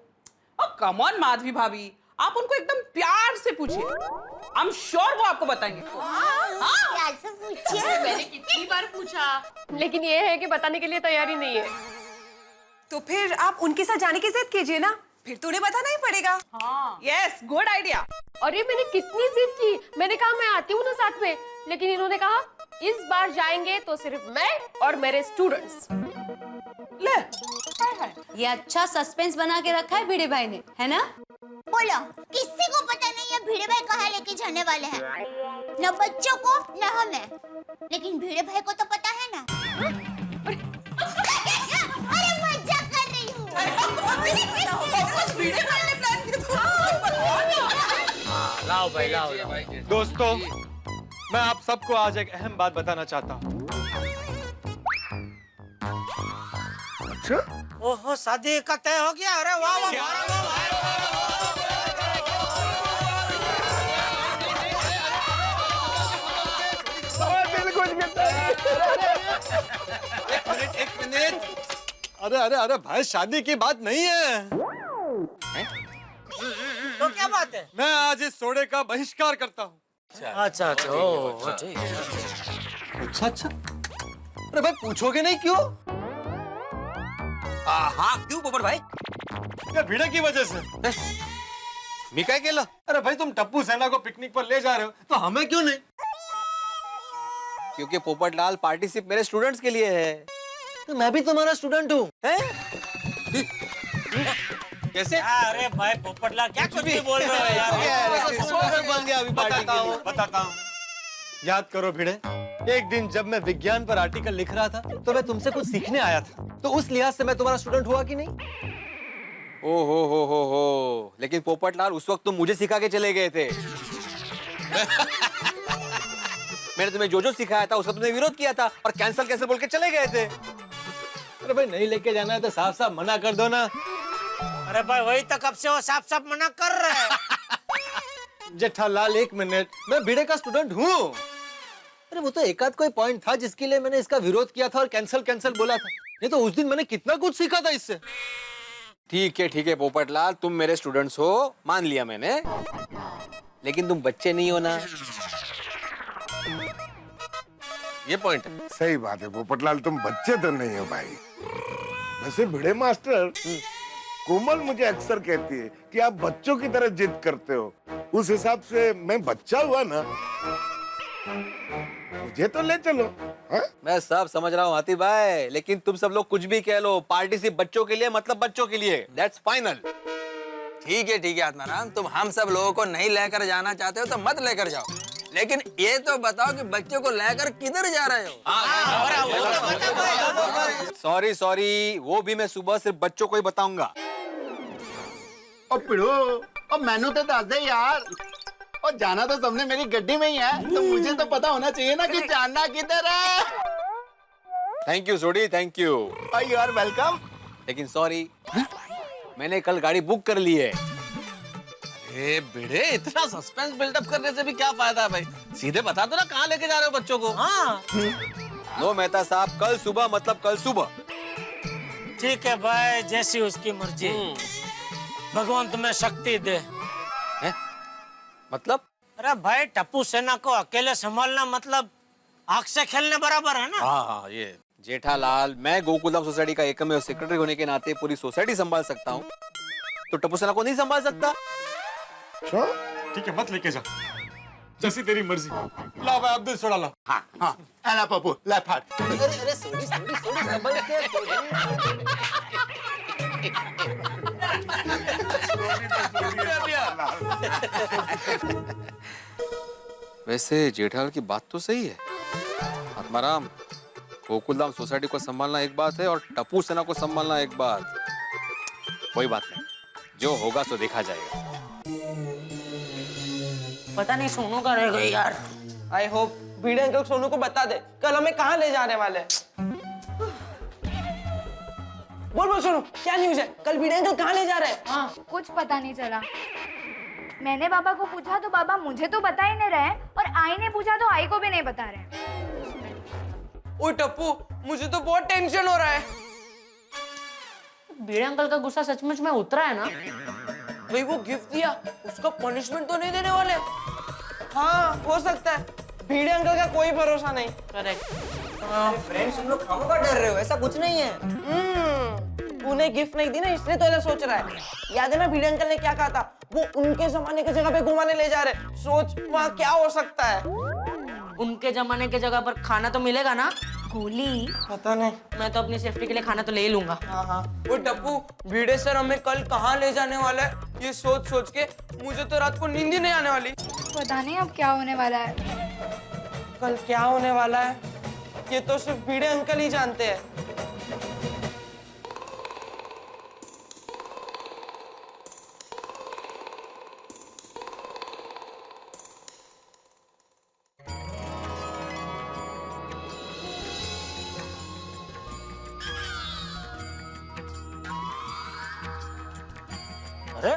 [SPEAKER 13] कम ऑन माधवी भाभी,
[SPEAKER 16] आप उनको एकदम प्यार से पूछिए, आई एम श्योर वो आपको बताएंगे।
[SPEAKER 5] प्यार से पूछिए।
[SPEAKER 7] मैंने कितनी बार पूछा, लेकिन ये है कि बताने के लिए तैयारी नहीं है।
[SPEAKER 16] तो फिर आप उनके साथ जाने की जिद कीजिए ना, फिर तो उन्हें बताना ही पड़ेगा। Yes, good idea.
[SPEAKER 7] और ये मैंने कितनी जिद की, मैंने कहा मैं आती हूँ ना साथ में, लेकिन इन्होंने कहा इस बार जाएंगे तो सिर्फ मैं और मेरे स्टूडेंट्स।
[SPEAKER 16] ले,
[SPEAKER 17] ये अच्छा सस्पेंस बना के रखा है भिड़े भाई ने, है ना?
[SPEAKER 5] बोलो, किसी को पता नहीं है भिड़े भाई कहाँ लेके जाने वाले हैं, न बच्चों को न हमें, लेकिन भिड़े भाई को तो पता है ना। अरे मजाक कर रही हूँ।
[SPEAKER 6] लाओ भाई, लाओ। दोस्तों, मैं आप सबको आज एक अहम बात बताना चाहता हूँ।
[SPEAKER 4] अच्छा? ओहो, शादी का तय हो गया? अरे वाह वाह,
[SPEAKER 6] एक मिनट। अरे भाई, शादी की बात नहीं है।
[SPEAKER 4] तो क्या बात है?
[SPEAKER 6] मैं आज इस सोडे का बहिष्कार करता हूँ।
[SPEAKER 4] अच्छा,
[SPEAKER 6] अच्छा। अरे भाई, पूछोगे नहीं क्यों?
[SPEAKER 9] हाँ, क्यों पोपट भाई?
[SPEAKER 6] ये भिड़े की वजह से।
[SPEAKER 9] मी काय केलं?
[SPEAKER 6] अरे भाई, तुम टप्पू सेना को पिकनिक पर ले जा रहे हो, तो हमें क्यों नहीं?
[SPEAKER 9] क्योंकि पोपटलाल पार्टी सिर्फ मेरे स्टूडेंट्स के लिए है। तो मैं भी तुम्हारा स्टूडेंट हूँ। कैसे?
[SPEAKER 4] अरे भाई पोपटलाल, क्या कुछ भी बोल रहे हो यार?
[SPEAKER 9] बन गया अभी
[SPEAKER 6] बताता हूँ। याद करो भिड़े, एक दिन जब मैं विज्ञान पर आर्टिकल लिख रहा था, तो मैं तुमसे कुछ सीखने आया था, तो उस लिहाज से मैं तुम्हारा स्टूडेंट हुआ कि नहीं?
[SPEAKER 9] ओ हो। लेकिन पोपटलाल, उस वक्त तुम मुझे सिखा के चले गए थे। मैंने तुम्हें जो सिखाया था उसका तुमने विरोध किया था और कैंसिल बोल के चले गए थे।
[SPEAKER 6] अरे भाई, नहीं लेके जाना है तो साफ साफ मना कर दो ना।
[SPEAKER 4] अरे भाई, वही तो कब से वो साफ साफ मना कर रहे हैं।
[SPEAKER 6] जेठालाल, एक मिनट, मैं भिड़े का स्टूडेंट हूँ। अरे वो तो एकाध कोई पॉइंट था जिसके लिए मैंने इसका विरोध किया था और कैंसिल बोला था, नहीं तो उस दिन मैंने कितना कुछ सीखा था इससे।
[SPEAKER 9] ठीक है पोपटलाल, तुम मेरे स्टूडेंट्स हो, मान लिया मैंने, लेकिन तुम बच्चे नहीं हो ना। ये पॉइंट है।
[SPEAKER 15] सही बात है पोपटलाल, तुम बच्चे तो नहीं हो भाई। वैसे भिड़े मास्टर, कोमल मुझे अक्सर कहती है कि आप बच्चों की तरह जिद करते हो, उस हिसाब से मैं बच्चा हुआ ना, मुझे तो ले चलो। हा?
[SPEAKER 9] मैं सब समझ रहा हूँ हाथी भाई, लेकिन तुम सब लोग कुछ भी कह लो, पार्टी सिर्फ बच्चों के लिए, मतलब बच्चों के लिए, दैट्स फाइनल।
[SPEAKER 11] ठीक है आत्माराम, तुम हम सब लोगों को नहीं लेकर जाना चाहते हो तो मत लेकर जाओ, लेकिन ये तो बताओ कि बच्चों को लेकर किधर जा रहे हो?
[SPEAKER 9] सॉरी, वो भी मैं सुबह सिर्फ बच्चों को ही बताऊंगा।
[SPEAKER 15] और पिड़ो, और मैनू तो दस दे यार, और जाना तो सबने मेरी गड्डी में ही है, तो मुझे तो पता होना चाहिए ना कि जाना किधर है।
[SPEAKER 9] Thank you Sodhi, thank you.
[SPEAKER 15] You are welcome.
[SPEAKER 9] लेकिन सॉरी, मैंने कल गाड़ी बुक कर ली है।
[SPEAKER 8] ए भिड़े, इतना सस्पेंस बिल्डअप करने से भी क्या फायदा भाई? सीधे बता दो ना कहाँ लेके जा रहे हो बच्चों को।
[SPEAKER 4] हाँ।
[SPEAKER 9] नो मेहता साहब, कल सुबह मतलब कल सुबह।
[SPEAKER 4] ठीक है भाई, जैसी उसकी मर्जी। भगवान तुम्हें शक्ति दे।
[SPEAKER 9] मतलब?
[SPEAKER 4] अरे भाई, टप्पू सेना को अकेले संभालना मतलब आग से खेलने बराबर है ना।
[SPEAKER 8] हाँ, ये
[SPEAKER 9] जेठालाल, मैं गोकुलधाम सोसाइटी का एकमेव सेक्रेटरी होने के नाते पूरी सोसाइटी संभाल सकता हूँ, तो टप्पू सेना को नहीं संभाल सकता।
[SPEAKER 6] ठीक है, मत लेके जा, जैसी तेरी मर्जी। ला भाई, अब्दुल सोडा ला।
[SPEAKER 15] हाँ, अला पप्पू, ला फाट।
[SPEAKER 9] अरे सोडी, संभल के। वैसे जेठालाल की बात तो सही है। आत्माराम, गोकुलधाम सोसाइटी को संभालना एक बात है और टप्पू सेना को संभालना एक बात। कोई बात नहीं, जो होगा सो देखा जाएगा।
[SPEAKER 13] पता नहीं सोनू का रह गई यार। I hope Bhide uncle Sonu को बता दे कल हमें कहाँ ले जाने वाले हैं। बोल सोनू, क्या न्यूज़ है? कल भिड़े अंकल कहाँ ले जा रहे हैं?
[SPEAKER 14] हाँ, कुछ पता नहीं चला। मैंने बाबा को पूछा तो बाबा मुझे तो बता ही नहीं रहे, और आई ने पूछा तो आई को भी नहीं बता रहे।
[SPEAKER 13] ओए टप्पू, मुझे तो बहुत टेंशन हो रहा है।
[SPEAKER 17] भिड़े अंकल का गुस्सा सचमुच में उतरा है ना?
[SPEAKER 13] कहीं वो गिफ्ट दिया उसका पनिशमेंट तो नहीं देने वाले? हाँ हो सकता है, भिड़े अंकल का कोई भरोसा नहीं। करेक्ट।
[SPEAKER 11] फ्रेंड्स तुम लोग खामों का डर रहे हो, ऐसा कुछ नहीं है।
[SPEAKER 13] उन्हें गिफ्ट नहीं दी ना, इसलिए तो ऐसा सोच रहा है। याद है ना भिड़े अंकल ने क्या कहा था, वो उनके जमाने की जगह पे घुमाने ले जा रहे। सोच वहाँ क्या हो सकता है।
[SPEAKER 11] उनके जमाने के जगह पर खाना तो मिलेगा ना?
[SPEAKER 14] गोली
[SPEAKER 13] पता नहीं,
[SPEAKER 11] मैं तो अपनी सेफ्टी के लिए खाना तो ले ही लूंगा।
[SPEAKER 13] हाँ हाँ। वो टप्पू, भिड़े सर हमें कल कहाँ ले जाने वाला है, ये सोच सोच के मुझे तो रात को नींद ही नहीं आने वाली।
[SPEAKER 14] पता नहीं अब क्या होने वाला है।
[SPEAKER 13] कल क्या होने वाला है ये तो सिर्फ भिड़े अंकल ही जानते हैं।
[SPEAKER 4] अरे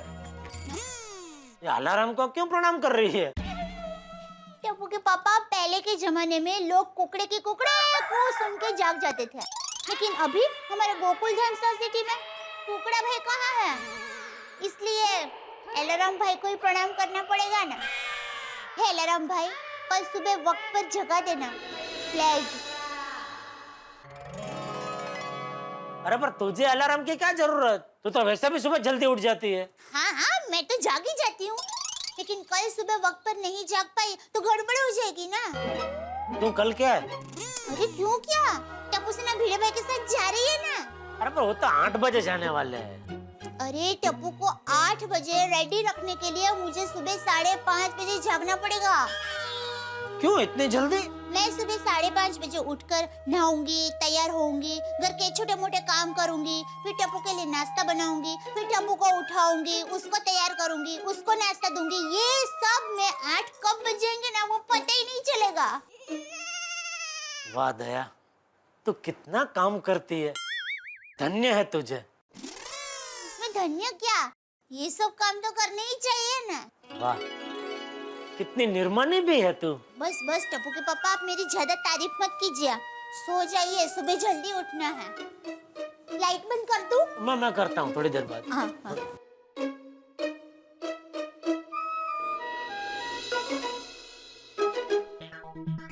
[SPEAKER 4] ये अलार्म को क्यों प्रणाम कर रही है?
[SPEAKER 5] टप्पू के पापा, पहले के जमाने में लोग कुकड़े की कुकड़े को सुन के जाग जाते थे, लेकिन अभी हमारे गोकुल धाम सोसाइटी में कुकड़ा भाई कहाँ है, इसलिए अलार्म भाई को ही प्रणाम करना पड़ेगा ना। हे अलार्म भाई, कल सुबह वक्त पर जगा देना प्लीज।
[SPEAKER 4] अरे पर तुझे अलार्म की क्या जरूरत, तू तो वैसे भी सुबह जल्दी उठ जाती है।
[SPEAKER 5] हाँ हाँ, मैं तो जाग ही जाती हूँ, लेकिन कल सुबह वक्त पर नहीं जाग पाई तो गड़बड़ हो जाएगी ना।
[SPEAKER 4] तू कल क्या है?
[SPEAKER 5] अरे क्यों क्या, टप्पू से ना भिड़े भाई के साथ जा रही है ना।
[SPEAKER 4] अरे पर वो तो 8 बजे जाने वाले हैं।
[SPEAKER 5] अरे टप्पू को 8 बजे रेडी रखने के लिए मुझे सुबह 5:30 बजे जागना पड़ेगा।
[SPEAKER 4] क्यों इतनी जल्दी?
[SPEAKER 5] मैं सुबह 5:30 बजे उठकर नहाऊंगी, तैयार होऊंगी, घर के छोटे मोटे काम करूंगी, फिर टप्पू के लिए नाश्ता बनाऊंगी, फिर टप्पू को उठाऊंगी, उसको तैयार करूंगी, उसको नाश्ता दूंगी। ये सब में 8 कब बजेंगे ना वो पता ही नहीं चलेगा।
[SPEAKER 4] वाह दया, तू कितना काम करती है, धन्य है तुझे।
[SPEAKER 5] इसमें धन्य क्या, ये सब काम तो करने ही चाहिए ना।
[SPEAKER 4] वाह, कितनी निर्मानी भी है तू।
[SPEAKER 5] बस बस टप्पू के पापा, आप मेरी ज्यादा तारीफ मत कीजिए, सो जाइए, सुबह जल्दी उठना है। लाइट बंद कर दूं?
[SPEAKER 4] मैं करता हूँ थोड़ी देर बाद।
[SPEAKER 5] हाँ हाँ।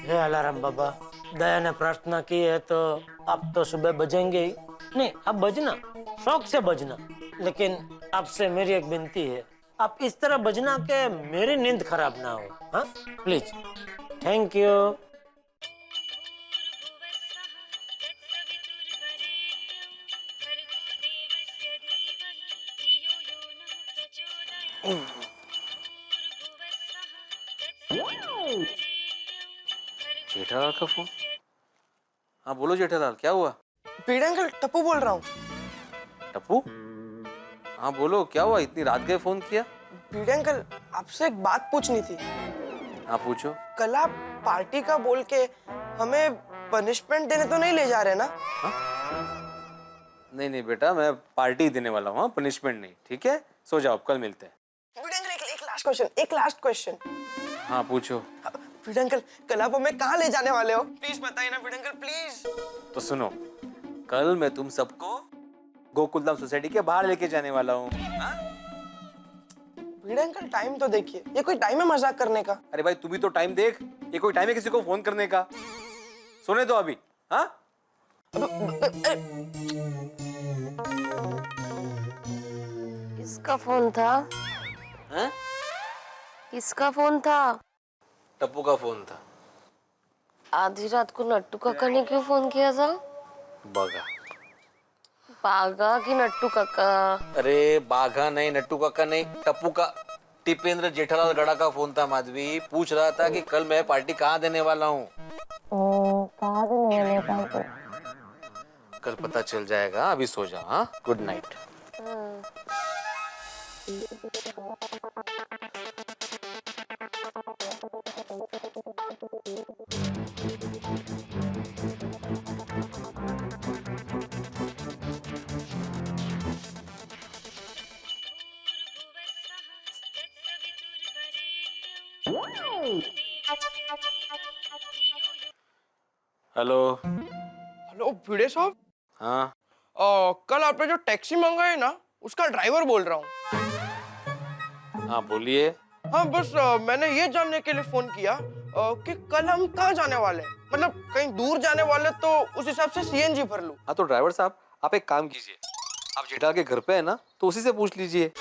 [SPEAKER 4] हे अलार्म बाबा, दया ने प्रार्थना की है तो अब तो सुबह बजेंगे ही। नहीं, अब बजना, शौक से बजना, लेकिन आपसे मेरी एक विनती है, आप इस तरह बजना के मेरी नींद खराब ना हो। हाँ प्लीज, थैंक यू।
[SPEAKER 8] जेठालाल का फोन? हाँ बोलो जेठालाल, क्या हुआ?
[SPEAKER 13] भिड़े अंकल, टप्पू बोल रहा हूँ।
[SPEAKER 8] टप्पू? हाँ बोलो, क्या हुआ, इतनी रात गए फोन किया?
[SPEAKER 13] भिड़े अंकल, आपसे एक बात पूछनी थी।
[SPEAKER 8] हाँ पूछो।
[SPEAKER 13] कल आप पार्टी का बोल के हमें पनिशमेंट देने तो नहीं ले जा रहे ना?
[SPEAKER 8] हा? नहीं नहीं बेटा, मैं पार्टी देने वाला हूँ, पनिशमेंट नहीं। ठीक है, सो जाओ, कल मिलते हैं।
[SPEAKER 13] भिड़े अंकल, एक लास्ट क्वेश्चन।
[SPEAKER 8] हाँ पूछो।
[SPEAKER 13] भिड़े अंकल, कल आप हमें कहाँ ले जाने वाले हो? प्लीज बताइए ना भिड़े अंकल, प्लीज।
[SPEAKER 8] तो सुनो, कल मैं तुम सबको गोकुलधाम सोसाइटी के बाहर लेके जाने वाला हूँ।
[SPEAKER 13] भिड़े अंकल, टाइम तो देखिए, ये कोई टाइम है मजाक करने का?
[SPEAKER 8] अरे भाई तू भी तो टाइम देख, ये कोई टाइम है किसी को फोन करने का? सुने तो अभी। हाँ
[SPEAKER 18] किसका फोन था?
[SPEAKER 8] हैं?
[SPEAKER 18] किसका फोन था?
[SPEAKER 8] टप्पू का फोन था।
[SPEAKER 18] आधी रात को नट्टू काका ने क्यों फोन किया था?
[SPEAKER 8] बागा।
[SPEAKER 18] बागा की नट्टू काका?
[SPEAKER 8] अरे बाघा नहीं, नट्टू काका नहीं, टप्पू का, टिपेंद्र जेठालाल गड़ा का फोन था। माधवी पूछ रहा था कि कल मैं पार्टी कहाँ देने वाला हूँ।
[SPEAKER 18] कहाँ देने वाले पार्टी?
[SPEAKER 8] कल पता चल जाएगा, अभी सो जाओ। हाँ, गुड नाइट। हेलो।
[SPEAKER 13] हेलो भिड़े साहब।
[SPEAKER 8] हाँ
[SPEAKER 13] कल आपने जो टैक्सी मंगाई ना, उसका ड्राइवर बोल रहा हूँ।
[SPEAKER 8] हाँ बोलिए।
[SPEAKER 13] हाँ बस मैंने ये जानने के लिए फोन किया कि कल हम कहाँ जाने वाले हैं, मतलब कहीं दूर जाने वाले तो उस हिसाब से सीएनजी भर लूं।
[SPEAKER 8] हाँ तो ड्राइवर साहब आप एक काम कीजिए, आप जेठा के घर पे है ना तो उसी से पूछ लीजिए।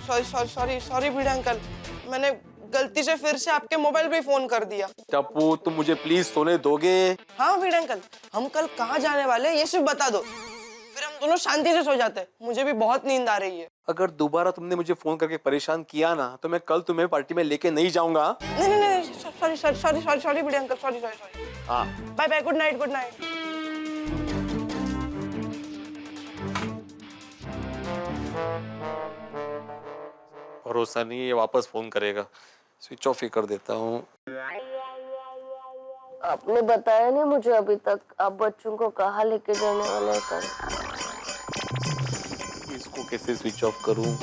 [SPEAKER 13] सॉरी भिड़े अंकल, मैंने गलती से फिर से आपके मोबाइल पे फोन कर दिया।
[SPEAKER 8] टप्पू तुम मुझे प्लीज सोने दोगे?
[SPEAKER 13] हाँ भिड़े अंकल, हम कल कहाँ जाने वाले हैं ये सिर्फ बता दो, फिर हम दोनों शांति से सो जाते हैं। मुझे भी बहुत नींद आ रही है।
[SPEAKER 8] अगर दोबारा तुमने मुझे फोन करके परेशान किया ना तो मैं कल तुम्हें पार्टी में लेके नहीं जाऊंगा।
[SPEAKER 13] नहीं सॉरी भिड़े अंकल, सॉरी।
[SPEAKER 8] हाँ
[SPEAKER 13] bye bye, good night, good night.
[SPEAKER 8] भरोसा नहीं है ये वापस फोन करेगा, स्विच ऑफ ही कर देता हूँ।
[SPEAKER 18] आपने बताया नहीं मुझे अभी तक, आप बच्चों को कहाँ लेके जाने वाले हैं कल?
[SPEAKER 8] इसको कैसे स्विच ऑफ करूँ?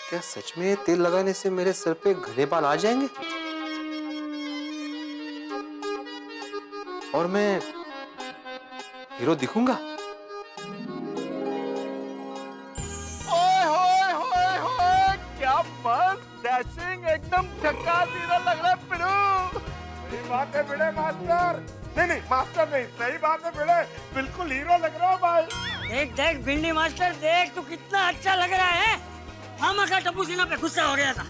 [SPEAKER 8] क्या सच में तेल लगाने से मेरे सर पे घने बाल आ जाएंगे और मैं हीरो दिखूंगा?
[SPEAKER 15] ओए होए होए होए, क्या मस्त डैशिंग, एकदम झकास हीरो लग रहा है पिड़ू। सही बात है भिड़े मास्टर। नहीं मास्टर नहीं, सही बात है भिड़े, बिल्कुल हीरो लग रहा है भाई।
[SPEAKER 11] देख भिंडी मास्टर, देख तू कितना अच्छा लग रहा है। हम का टप्पू सिन्हा पे गुस्सा हो गया था।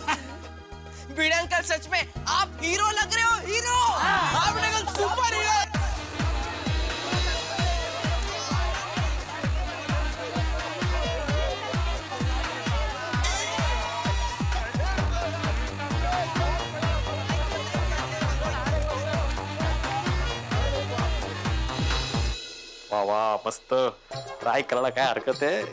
[SPEAKER 13] भिड़े अंकल सच में आप हीरो लग रहे हो, हीरो। आप भिड़े अंकल सुपर हीरो।
[SPEAKER 8] वाह वाह मस्त, ट्राय करायला काय हरकत आहे?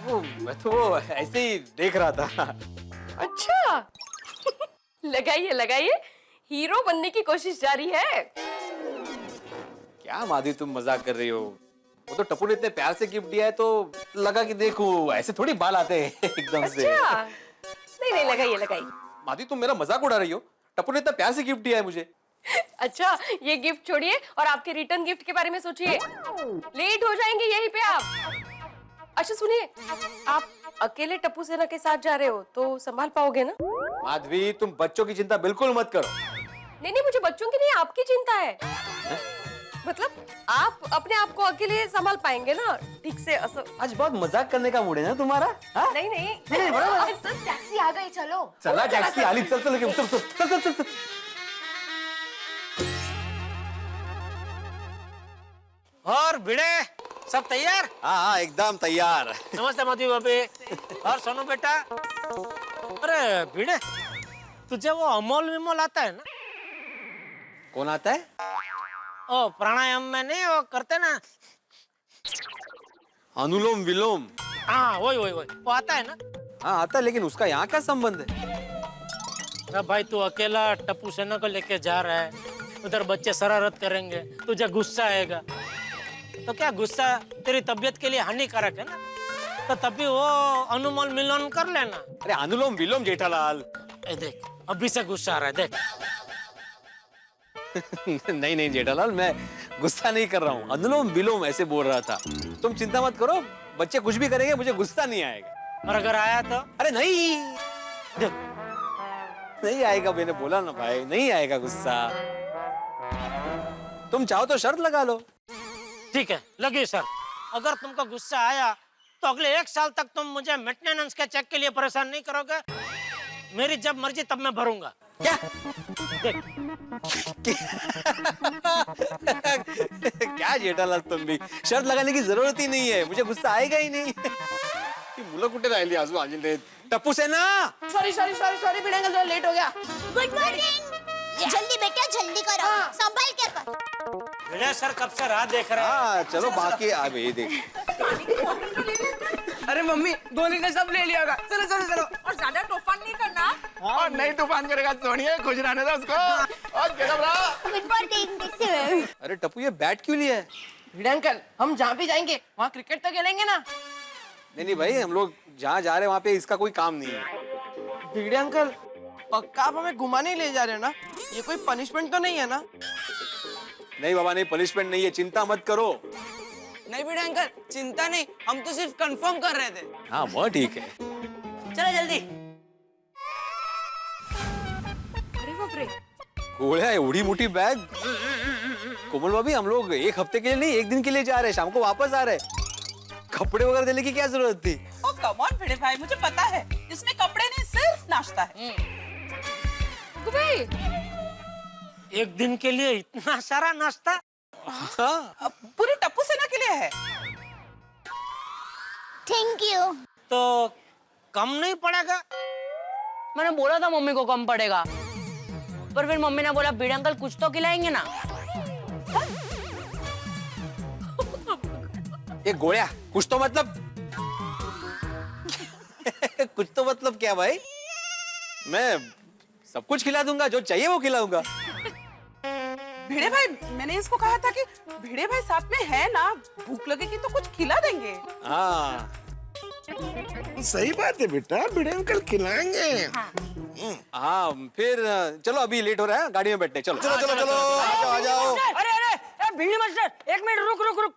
[SPEAKER 8] वो मैं तो वो ऐसे ही देख रहा था।
[SPEAKER 7] अच्छा लगाइए लगाइए, हीरो बनने की कोशिश जारी है।
[SPEAKER 8] क्या माधवी तुम मजाक कर रही हो? वो तो टप्पू ने इतने प्यार से गिफ्ट दिया है तो लगा कि देखो ऐसे थोड़ी बाल आते हैं एकदम से।
[SPEAKER 7] अच्छा नहीं लगाइए लगाइए।
[SPEAKER 8] माधवी तुम मेरा मजाक उड़ा रही हो? टप्पू ने इतना प्यार से गिफ्ट दिया है मुझे।
[SPEAKER 7] अच्छा ये गिफ्ट छोड़िए और आपके रिटर्न गिफ्ट के बारे में सोचिए। लेट हो जाएंगे यहीं पे आप। अच्छा सुनिए, आप अकेले टप्पू सेना के साथ जा रहे हो तो संभाल पाओगे ना?
[SPEAKER 8] माधवी तुम बच्चों की चिंता बिल्कुल मत करो।
[SPEAKER 7] नहीं मुझे बच्चों की नहीं, आपकी चिंता है। मतलब आप अपने आप को अकेले संभाल पाएंगे ना ठीक से?
[SPEAKER 8] आज बहुत मजाक करने का मूड है ना तुम्हारा?
[SPEAKER 7] नहीं
[SPEAKER 14] टैक्सी आ गई, चलो।
[SPEAKER 8] चला टैक्सी आली, चल।
[SPEAKER 4] और भिड़े सब तैयार?
[SPEAKER 8] हाँ एकदम तैयार।
[SPEAKER 4] नमस्ते माधवी भाभी। और सोनू बेटा। अरे भिड़े, तुझे वो अमोल विमोल आता है ना?
[SPEAKER 8] कौन आता है?
[SPEAKER 4] ओ प्राणायाम में नहीं वो करते ना,
[SPEAKER 8] अनुलोम विलोम।
[SPEAKER 4] हाँ वही वो आता है ना?
[SPEAKER 8] हाँ आता है, लेकिन उसका यहाँ क्या संबंध है?
[SPEAKER 4] अरे भाई तू अकेला टप्पू सेना को लेके जा रहा है, उधर बच्चे शरारत करेंगे, तुझे गुस्सा आएगा, तो क्या गुस्सा तेरी तबीयत के लिए हानिकारक है ना? तो तभी वो अनुलोम विलोम कर लेना।
[SPEAKER 8] अरे अनुलोम विलोम जेठालाल।
[SPEAKER 4] देख अभी से गुस्सा आ रहा है, देख।
[SPEAKER 8] नहीं जेठालाल, मैं गुस्सा नहीं कर रहा हूँ, अनुलोम विलोम ऐसे बोल रहा था। तुम चिंता मत करो, बच्चे कुछ भी करेंगे मुझे गुस्सा नहीं आएगा।
[SPEAKER 4] और अगर आया तो?
[SPEAKER 8] अरे नहीं आएगा, मैंने बोला ना भाई, नहीं आएगा गुस्सा। तुम चाहो तो शर्त लगा लो।
[SPEAKER 4] ठीक है लगी सर, अगर तुमको गुस्सा आया तो अगले 1 साल तक तुम मुझे मेंटेनेंस के चेक के लिए परेशान नहीं करोगे। मेरी जब मर्जी तब मैं भरूंगा।
[SPEAKER 8] क्या?
[SPEAKER 4] देख
[SPEAKER 8] क्या जेठालाल तुम भी, शर्त लगाने की जरूरत ही नहीं है, मुझे गुस्सा आएगा ही नहीं। मुलं कुठे राहिली आजू आजी? टप्पू सेना।
[SPEAKER 13] सॉरी भिड़े अंकल, थोड़ा लेट हो गया।
[SPEAKER 5] Good morning. जल्दी बेटा जल्दी करो, संभाल के कर।
[SPEAKER 4] भिड़े सर कब से राह देख रहे हैं।
[SPEAKER 8] हाँ चलो बाकी अब ये देख।
[SPEAKER 13] अरे मम्मी गोली ने सब ले लिया होगा। चलो चलो चलो।
[SPEAKER 16] और ज्यादा तूफान नहीं करना।
[SPEAKER 15] और नहीं तूफान करेगा सोनिया, खुश रहने दो उसको। और गेटअप रहा।
[SPEAKER 5] गुड मॉर्निंग, कैसे हो?
[SPEAKER 8] अरे टप्पू ये बैट क्यों लिया है?
[SPEAKER 13] भिड़े अंकल, हम जहाँ भी जाएंगे वहाँ क्रिकेट तो खेलेंगे ना।
[SPEAKER 6] नहीं भाई, हम लोग जहाँ जा रहे हैं वहाँ पे इसका कोई काम नहीं है।
[SPEAKER 13] भिड़े अंकल, पक्का आप हमें घुमाने ले जा रहे हो ना? ये कोई पनिशमेंट तो नहीं है ना?
[SPEAKER 6] नहीं बाबा नहीं, पनिशमेंट नहीं है, चिंता मत करो।
[SPEAKER 13] नहीं भिड़े अंकल, चिंता नहीं, हम तो सिर्फ कंफर्म कर रहे थे।
[SPEAKER 6] हाँ वो ठीक है।
[SPEAKER 11] चलो जल्दी।
[SPEAKER 7] अरे बाप रे,
[SPEAKER 6] घोड़ा एवढी मोटी बैग। कोमल भाभी, हम लोग एक हफ्ते के लिए नहीं, एक दिन के लिए जा रहे हैं, शाम को वापस आ रहे हैं। कपड़े वगैरह देने की क्या जरूरत थी?
[SPEAKER 16] ओ कम ऑन भिड़े भाई, मुझे पता है इसमें कपड़े नहीं सिर्फ नाश्ता है।
[SPEAKER 4] एक दिन के लिए इतना सारा नाश्ता?
[SPEAKER 6] हाँ।
[SPEAKER 16] पूरी टप्पू सेना के लिए है।
[SPEAKER 5] Thank you.
[SPEAKER 4] तो कम नहीं पड़ेगा?
[SPEAKER 11] मैंने बोला था मम्मी को कम पड़ेगा, पर फिर मम्मी ने बोला भिड़े अंकल कुछ तो खिलाएंगे ना।
[SPEAKER 6] ये गोया कुछ तो मतलब कुछ तो मतलब क्या भाई? मैं सब कुछ खिला दूंगा, जो चाहिए वो खिलाऊंगा।
[SPEAKER 16] भिड़े भाई, मैंने इसको कहा था कि भिड़े भाई साथ में है ना, भूख लगेगी तो कुछ खिला देंगे।
[SPEAKER 6] हाँ
[SPEAKER 15] सही बात है बेटा, भिड़े अंकल खिलाएंगे।
[SPEAKER 6] हाँ फिर चलो, अभी लेट हो रहा है, गाड़ी में बैठते हैं। चलो चलो चलो चलो, आ जाओ।
[SPEAKER 11] अरे अरे भिंडी मास्टर, एक मिनट रुक रुक रुक।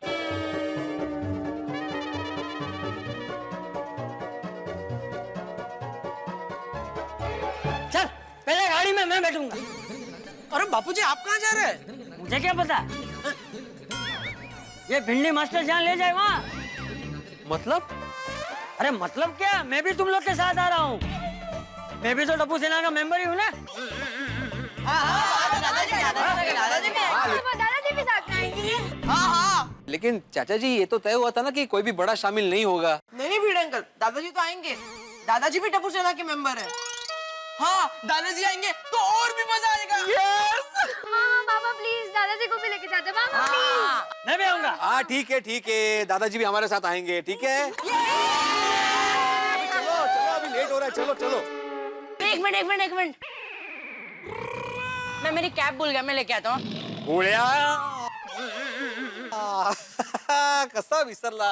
[SPEAKER 11] चल पहले गाड़ी में मैं बैठूंगा।
[SPEAKER 13] अरे बापूजी, आप कहाँ जा रहे हैं?
[SPEAKER 11] मुझे क्या पता, ये भिंडी मास्टर जहाँ ले जाए वहाँ।
[SPEAKER 6] मतलब?
[SPEAKER 11] अरे मतलब क्या, मैं भी तुम लोग के साथ आ रहा हूँ। मैं भी तो टप्पू सेना का मेंबर ही हूँ ना।
[SPEAKER 14] दादाजी भी साथ में आएंगे।
[SPEAKER 13] हाँ।
[SPEAKER 6] लेकिन चाचा जी, ये तो तय हुआ था ना कि कोई भी बड़ा शामिल नहीं होगा।
[SPEAKER 13] नहीं भिड़े अंकल, दादाजी तो आएंगे। दादाजी भी टप्पू सेना के मेंबर है। हाँ, दादाजी आएंगे तो और भी मजा आएगा। यस।
[SPEAKER 14] हाँ बाबा प्लीज, दादाजी को भी लेके जाते बाबा प्लीज।
[SPEAKER 11] मैं भी आऊंगा।
[SPEAKER 6] हाँ ठीक है, दादाजी भी हमारे साथ आएंगे, ठीक है? अभी चलो चलो, अभी लेट हो रहा है, चलो चलो।
[SPEAKER 11] एक मिनट। मैं मेरी कैप भूल गया, मैं लेके आता हूँ।
[SPEAKER 6] गोळ्या कसा विसरला?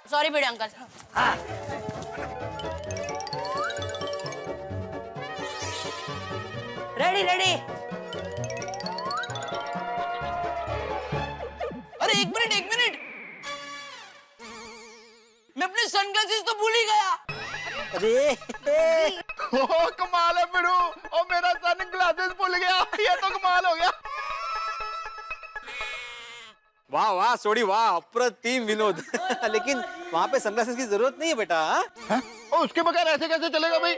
[SPEAKER 11] Sorry Bhide uncle. रेडी।
[SPEAKER 13] अरे एक मिनट, मैं अपने सनग्लासेस तो भूल ही गया।
[SPEAKER 11] अरे
[SPEAKER 15] ओ कमाल है बिड़ू, और मेरा सन ग्लासेस भूल गया, ये तो कमाल हो गया।
[SPEAKER 6] वाह वाह सोडी वाह, अप्रतिम विनोद। लेकिन वहाँ पे सनग्लासेस की जरूरत नहीं है बेटा।
[SPEAKER 15] हाँ? और उसके बगैर ऐसे कैसे चलेगा भाई?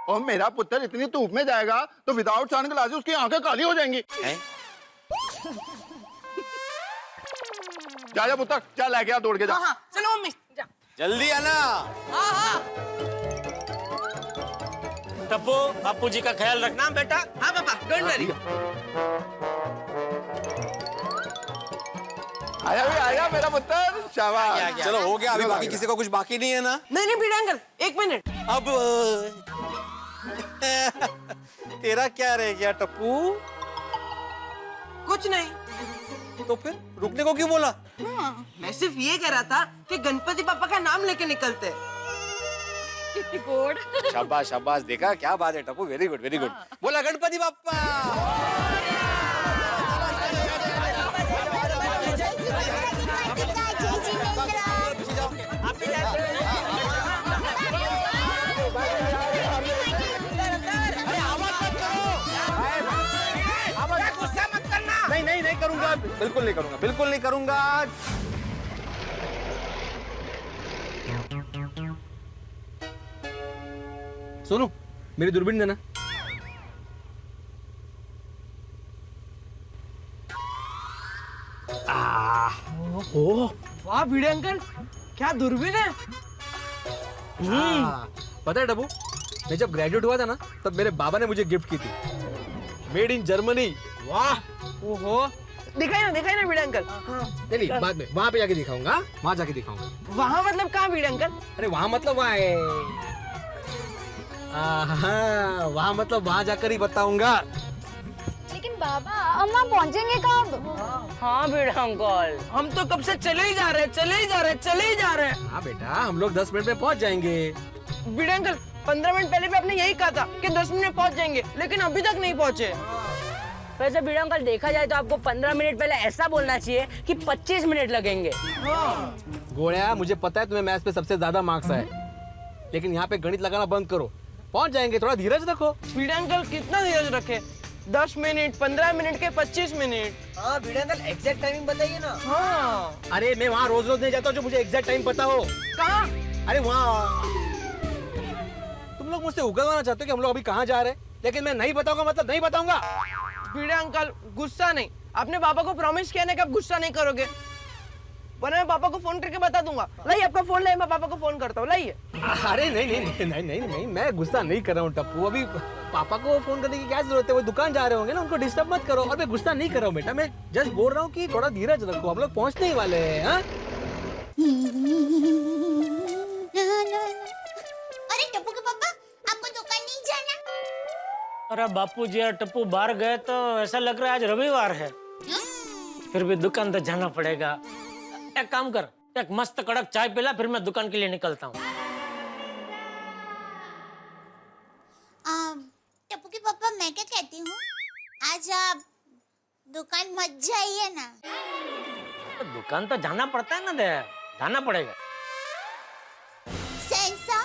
[SPEAKER 15] और मेरा पुत्र इतनी धूप में जाएगा तो विदाउट सन ग्लासेस उसकी आंखें काली हो जाएंगी। जा पुत्र, जा लेके आ, दौड़ के जा।
[SPEAKER 13] हाँ, चलो मम्मी जा।
[SPEAKER 6] जल्दी आना।
[SPEAKER 13] हाँ।
[SPEAKER 4] टप्पू, बापू जी का ख्याल रखना बेटा।
[SPEAKER 13] हाँ पापा, डोंट वरी।
[SPEAKER 15] आया मेरा पुत्र, शाबाश।
[SPEAKER 6] चलो हो गया, अभी बाकी किसी को कुछ बाकी नहीं है ना?
[SPEAKER 13] नहीं भिड़े अंकल, एक मिनट।
[SPEAKER 6] अब तेरा क्या रह गया टप्पू?
[SPEAKER 13] कुछ नहीं।
[SPEAKER 6] तो फिर रुकने को क्यों बोला?
[SPEAKER 13] मैं सिर्फ ये कह रहा था कि गणपति पापा का नाम लेके निकलते।
[SPEAKER 6] शाबाश शाबाश, देखा क्या बात है टप्पू, वेरी गुड। बोला गणपति बाप्पा। नहीं करूंगा, बिल्कुल नहीं करूंगा।
[SPEAKER 8] सोनू, मेरी दूरबीन देना।
[SPEAKER 13] वाह भिड़े अंकल, क्या दूरबीन है।
[SPEAKER 8] पता है टप्पू, मैं जब ग्रेजुएट हुआ था ना, तब मेरे बाबा ने मुझे गिफ्ट की थी, मेड इन जर्मनी।
[SPEAKER 13] वाह। ओहो, दिखाई ना भिड़े अंकल।
[SPEAKER 6] नहीं नहीं, बाद में वहाँ पे जाके दिखाऊंगा, वहाँ जाके दिखाऊंगा।
[SPEAKER 13] वहाँ मतलब कहाँ भिड़े अंकल?
[SPEAKER 6] अरे वहाँ मतलब वहाँ है, वहाँ मतलब वहाँ जाकर ही बताऊंगा।
[SPEAKER 14] लेकिन बाबा हम वहाँ पहुँचेंगे कब?
[SPEAKER 11] हाँ भिड़े अंकल,
[SPEAKER 13] हम तो कब से चले ही जा रहे हैं।
[SPEAKER 6] हाँ बेटा, हम लोग 10 मिनट में पहुँच जाएंगे।
[SPEAKER 13] भिड़े अंकल 15 मिनट पहले भी आपने यही कहा था कि 10 मिनट में पहुँच जाएंगे, लेकिन अभी तक नहीं पहुँचे।
[SPEAKER 11] वैसे भिड़े अंकल देखा जाए तो आपको 15 मिनट पहले ऐसा बोलना चाहिए कि 25 मिनट लगेंगे।
[SPEAKER 6] गोड़िया, मुझे पता है तुम्हें मैथ्स पे सबसे ज्यादा मार्क्स आए, लेकिन यहाँ पे गणित लगाना बंद करो, पहुँच जाएंगे, थोड़ा धीरज रखो।
[SPEAKER 13] भिड़े अंकल कितना धीरज रखे? 10 मिनट, 15 मिनट के 25 मिनट।
[SPEAKER 11] हाँ भिड़े अंकल, एग्जैक्ट टाइमिंग बताइए ना।
[SPEAKER 13] हाँ।
[SPEAKER 6] अरे मैं वहाँ रोज रोज नहीं जाता हूँ जो मुझे एग्जैक्ट टाइम पता हो।
[SPEAKER 13] कहाँ?
[SPEAKER 6] अरे वहाँ। तुम लोग मुझसे उगलवाना चाहते हो कि हम लोग अभी कहाँ जा रहे हैं, लेकिन मैं नहीं बताऊंगा मतलब नहीं बताऊंगा।
[SPEAKER 13] भिड़े अंकल गुस्सा नहीं, आपने पापा को प्रॉमिस किया ना कि आप गुस्सा नहीं करोगे, वरना मैं पापा को फोन करके बता दूंगा। लाइए आपका फोन, लाइए, मैं पापा को फोन करता हूँ, लाइए।
[SPEAKER 6] अरे नहीं नहीं नहीं नहीं नहीं नहीं, मैं गुस्सा नहीं कर रहा हूँ टप्पू। अभी पापा को फोन करने की क्या जरूरत है, वो दुकान जा रहे होंगे ना, उनको डिस्टर्ब मत करो। और मैं गुस्सा नहीं कर रहा हूँ बेटा, मैं जस्ट बोल रहा हूँ कि थोड़ा धीरज रखो, हम लोग पहुँचने ही वाले हैं। हाँ?
[SPEAKER 5] अरे टप्पू के पापा, आपको दुकान नहीं जाना?
[SPEAKER 11] अरे बापू जी और टप्पू बाहर गए तो ऐसा लग रहा है आज रविवार है। फिर भी दुकान तो जाना पड़ेगा। एक काम कर, एक मस्त कड़क चाय पिला, फिर मैं दुकान के लिए निकलता हूँ।
[SPEAKER 5] टप्पू के पापा, मैं क्या कहती हूँ, आज आप दुकान मत जाइए ना।
[SPEAKER 11] तो दुकान तो जाना पड़ता है ना, दे जाना पड़ेगा।
[SPEAKER 5] सेंसा,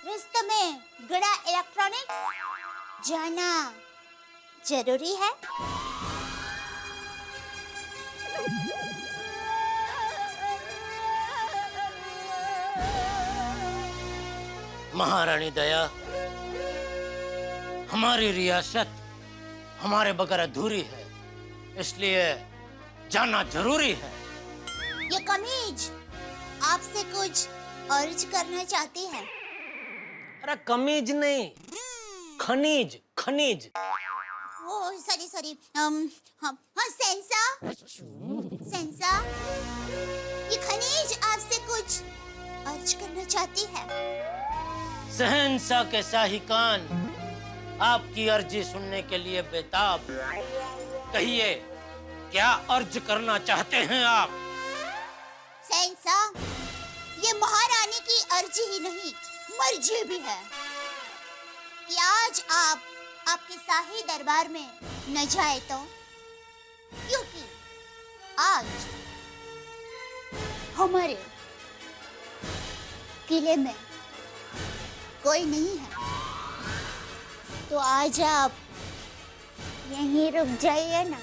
[SPEAKER 5] रास्ते में गड़ा इलेक्ट्रॉनिक्स जाना जरूरी है।
[SPEAKER 11] महारानी दया, हमारी रियासत हमारे बगैर अधूरी है, इसलिए जाना जरूरी है।
[SPEAKER 5] ये कमीज आपसे कुछ अर्ज करना चाहती है।
[SPEAKER 11] अरे कमीज नहीं, खनीज खनीज।
[SPEAKER 5] ओ सॉरी, हाँ सेंसा, सेंसा, ये खनीज आपसे कुछ अर्ज करना चाहती है।
[SPEAKER 11] शहंशाह के शाही कान आपकी अर्जी सुनने के लिए बेताब। कहिए, क्या अर्ज करना चाहते हैं आप?
[SPEAKER 5] सेंसा, ये महारानी की अर्जी ही नहीं, मर्जी भी है कि आज आप आपके शाही दरबार में न जाए तो, क्योंकि आज हमारे किले में कोई नहीं है, तो आज आप यहीं रुक जाइए ना।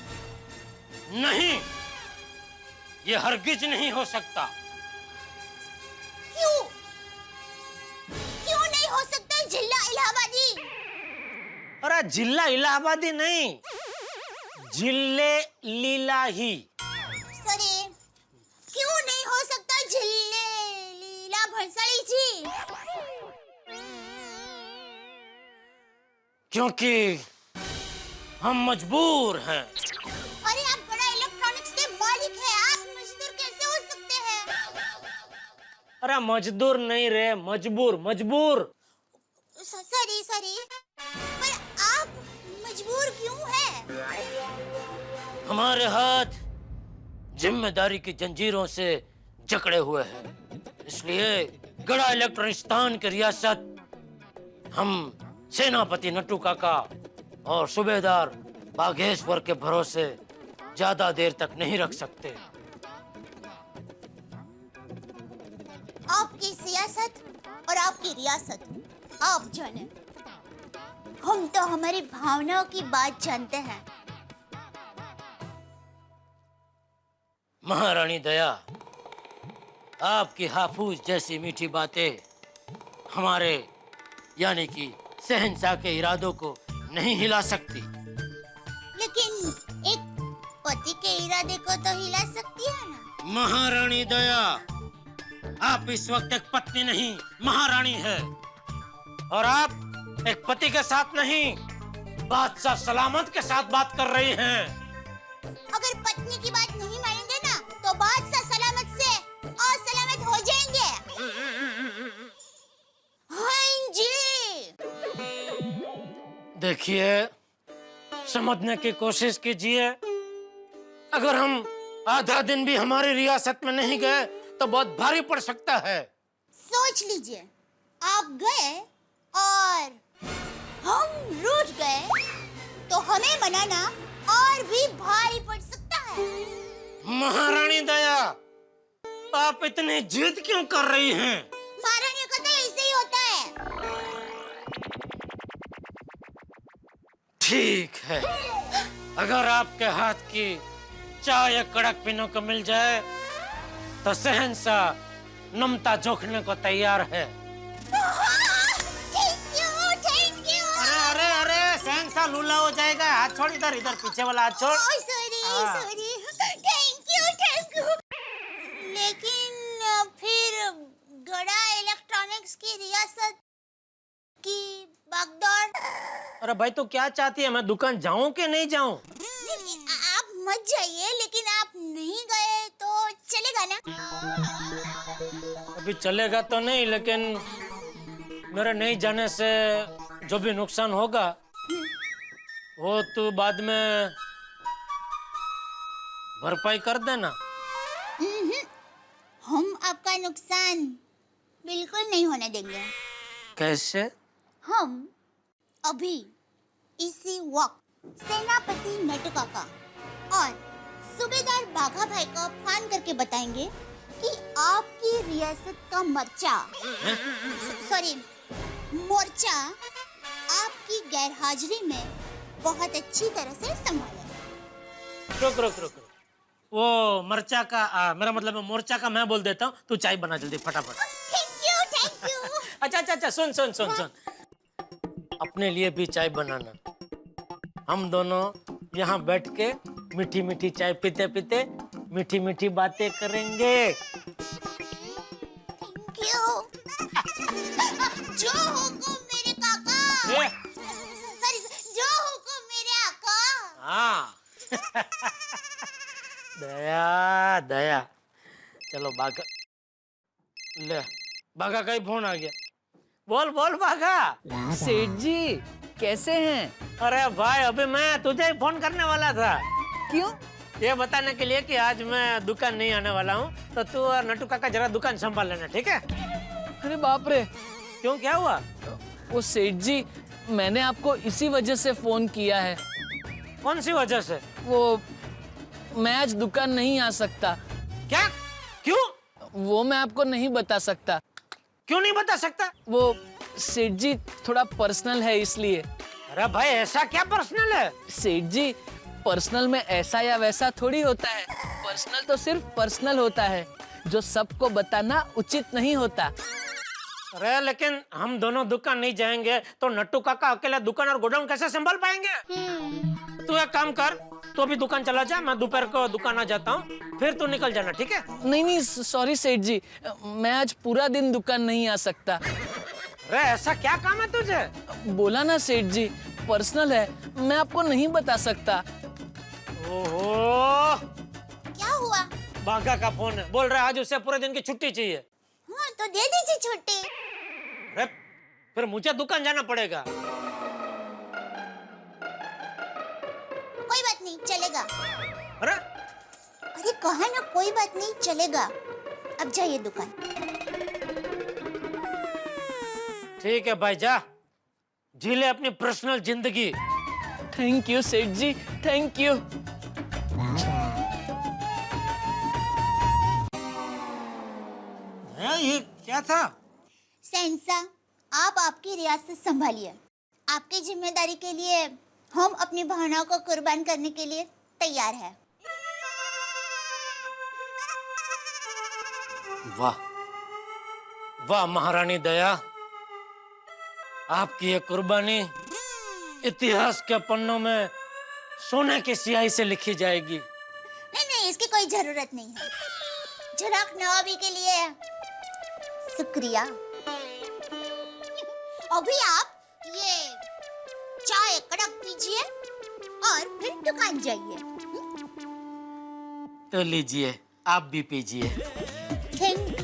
[SPEAKER 11] नहीं, ये हरगिज नहीं हो सकता।
[SPEAKER 5] क्यों नहीं हो सकता जिला इलाहाबादी?
[SPEAKER 11] अरे जिला इलाहाबादी नहीं, जिले लीलाही।
[SPEAKER 5] सॉरी, क्यों नहीं हो सकता जिले लीला भंसाली जी?
[SPEAKER 11] क्योंकि हम मजबूर हैं।
[SPEAKER 5] अरे आप बड़ा इलेक्ट्रॉनिक्स के मालिक हैं, आप मजदूर कैसे हो सकते हैं?
[SPEAKER 11] अरे मजदूर नहीं रे, मजबूर मजबूर।
[SPEAKER 5] सॉरी, पर आप मजबूर क्यों हैं?
[SPEAKER 11] हमारे हाथ जिम्मेदारी की जंजीरों से जकड़े हुए हैं, इसलिए गड़ा इलेक्ट्रॉनिस्तान की रियासत हम सेनापति नट्टू काका और सूबेदार बाघेश्वर के भरोसे ज्यादा देर तक नहीं रख सकते।
[SPEAKER 5] आपकी सियासत और आपकी रियासत आप जाने, हम तो हमारी भावनाओं की बात जानते हैं।
[SPEAKER 11] महारानी दया, आपकी हाफूज जैसी मीठी बातें हमारे यानी कि शहंशाह के इरादों को नहीं हिला सकती।
[SPEAKER 5] लेकिन एक पति के इरादे को तो हिला सकती है ना।
[SPEAKER 11] महारानी दया, आप इस वक्त एक पत्नी नहीं, महारानी है, और आप एक पति के साथ नहीं, बादशाह सलामत के साथ बात कर रही हैं।
[SPEAKER 5] अगर पत्नी की बात नहीं मानेंगे ना तो बादशाह सलामत से असलामत हो जाएंगे। हाँ जी।
[SPEAKER 4] देखिए, समझने की कोशिश कीजिए। अगर हम आधा दिन भी हमारी रियासत में नहीं गए तो बहुत भारी पड़ सकता है।
[SPEAKER 5] सोच लीजिए, आप गए और हम रूठ गए तो हमें मनाना और भी भारी पड़ सकता है।
[SPEAKER 4] महारानी दया, आप इतनी जिद क्यों कर रही हैं?
[SPEAKER 5] महारानी का तो ऐसे ही होता है।
[SPEAKER 4] ठीक है, अगर आपके हाथ की चाय कड़क पीने को मिल जाए तो शहंशाह नमता जोखने को तैयार है।
[SPEAKER 5] Thank you.
[SPEAKER 4] अरे अरे अरे, शहंशाह लूला हो जाएगा। हाथ छोड़, इधर इधर पीछे वाला हाथ छोड़।
[SPEAKER 5] सॉरी। Thank you. लेकिन फिर गड़ा इलेक्ट्रॉनिक्स की रियासत की बागडोर।
[SPEAKER 4] अरे भाई, तो क्या चाहती है, मैं दुकान जाऊं कि नहीं जाऊं?
[SPEAKER 5] आप मत जाइए, लेकिन आप नहीं गए तो चलेगा ना?
[SPEAKER 4] अभी चलेगा तो नहीं, लेकिन मेरे नहीं जाने से जो भी नुकसान होगा वो तू बाद में भरपाई कर देना।
[SPEAKER 5] हम आपका नुकसान बिल्कुल नहीं होने देंगे।
[SPEAKER 4] कैसे?
[SPEAKER 5] हम अभी इसी वक्त सेनापति नटुकाका और सूबेदार बाघा भाई को फोन करके बताएंगे कि आपकी रियासत का मोर्चा आपकी गैरहाजिरी में बहुत अच्छी तरह से संभालेगा।
[SPEAKER 4] रुक। वो मर्चा का मेरा मतलब मोर्चा का मैं बोल देता हूँ, तू चाय बना जल्दी फटाफट।
[SPEAKER 5] Thank you.
[SPEAKER 4] अच्छा, सुन। अपने लिए भी चाय बनाना। हम दोनों यहाँ बैठ के मीठी मीठी चाय पीते पीते मीठी मीठी बातें करेंगे।
[SPEAKER 5] क्यों? जो हुकुम मेरे काका। सॉरी, जो हुकुम मेरे आका।
[SPEAKER 4] हाँ। दया। चलो बाघा, ले बाघा का ही फोन आ गया। बोल बाघा।
[SPEAKER 19] सेठ जी कैसे हैं?
[SPEAKER 4] अरे भाई, अभी मैं तुझे ही फोन करने वाला था।
[SPEAKER 19] क्यों?
[SPEAKER 4] ये बताने के लिए कि आज मैं दुकान नहीं आने वाला हूँ, तो तू और नटू काका जरा दुकान संभाल लेना, ठीक है?
[SPEAKER 19] अरे बाप रे,
[SPEAKER 4] क्यों, क्या हुआ?
[SPEAKER 19] वो सेठ जी, मैंने आपको इसी वजह से फोन किया है।
[SPEAKER 4] कौन सी वजह से?
[SPEAKER 19] वो मैं आज दुकान नहीं आ सकता।
[SPEAKER 4] क्या? क्यों?
[SPEAKER 19] वो मैं आपको नहीं बता सकता।
[SPEAKER 4] क्यों नहीं बता सकता?
[SPEAKER 19] वो सेठ जी थोड़ा पर्सनल है, इसलिए।
[SPEAKER 4] अरे भाई, ऐसा क्या पर्सनल है?
[SPEAKER 19] सेठ जी, पर्सनल में ऐसा या वैसा थोड़ी होता है। पर्सनल तो सिर्फ पर्सनल होता है, जो सबको बताना उचित नहीं होता।
[SPEAKER 4] अरे लेकिन हम दोनों दुकान नहीं जाएंगे तो नट्टू काका अकेला दुकान और गोडाउन कैसे संभाल पाएंगे? तू एक काम कर, तू अभी दुकान चला जा, मैं दोपहर को दुकान आ जाता हूँ, फिर तू निकल जाना, ठीक है?
[SPEAKER 19] नहीं, सॉरी सेठ जी, मैं आज पूरा दिन दुकान नहीं आ सकता।
[SPEAKER 4] अरे ऐसा क्या काम है तुझे?
[SPEAKER 19] बोला ना सेठ जी, पर्सनल है, मैं आपको नहीं बता सकता।
[SPEAKER 4] ओहो,
[SPEAKER 5] क्या हुआ?
[SPEAKER 4] बाघा का फोन है, बोल रहा है आज उसे पूरे दिन की छुट्टी चाहिए।
[SPEAKER 5] हाँ, तो दे दीजिए छुट्टी।
[SPEAKER 4] अरे फिर मुझे दुकान जाना पड़ेगा।
[SPEAKER 5] कोई बात नहीं, चलेगा।
[SPEAKER 4] अरे
[SPEAKER 5] कहा ना, कोई बात नहीं, चलेगा। अब जाइए दुकान।
[SPEAKER 4] ठीक है भाई, जा जी ले अपनी पर्सनल जिंदगी।
[SPEAKER 19] थैंक यू सेठ जी, थैंक यू।
[SPEAKER 4] ये क्या था?
[SPEAKER 5] शहंशाह, आप आपकी रियासत संभालिए। आपकी जिम्मेदारी के लिए हम अपनी भावनाओं को कुर्बान करने के लिए तैयार हैं।
[SPEAKER 4] वाह महारानी दया, आपकी ये कुर्बानी इतिहास के पन्नों में सोने की स्याही से लिखी जाएगी।
[SPEAKER 5] नहीं, इसकी कोई जरूरत नहीं है। झलक नवाबी के लिए शुक्रिया। अभी आप ये चाय कड़क पीजिए और फिर दुकान जाइए।
[SPEAKER 11] तो लीजिए, आप भी पीजिए।
[SPEAKER 5] थैंक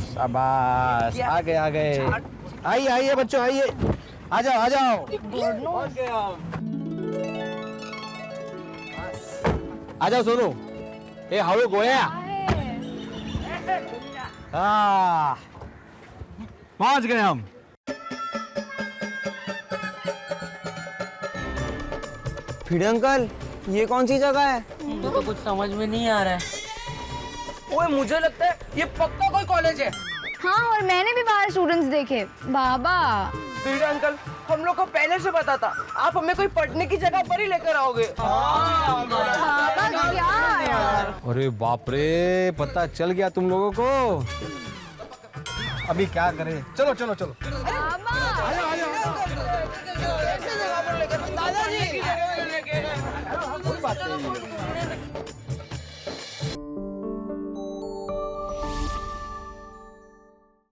[SPEAKER 6] शाबाश, आ गए आइए आइए बच्चों, आइए, आ जाओ आ जाओ। आ जाओ सोनू, ए हाउ गोया। हाँ, पहुंच गए हम।
[SPEAKER 11] भिड़े अंकल, ये कौन सी जगह है? मुझे तो कुछ समझ में नहीं आ रहा है।
[SPEAKER 13] ओए मुझे लगता है ये पक्का कोई कॉलेज है।
[SPEAKER 14] हाँ, और मैंने भी बाहर स्टूडेंट्स देखे। बाबा
[SPEAKER 13] भिड़े अंकल, हम लोग को पहले से पता था आप हमें कोई पढ़ने की जगह पर ही लेकर आओगे।
[SPEAKER 14] बाबा क्या यार।
[SPEAKER 6] अरे बाप रे, पता चल गया तुम लोगों को। अभी क्या करें, चलो चलो चलो।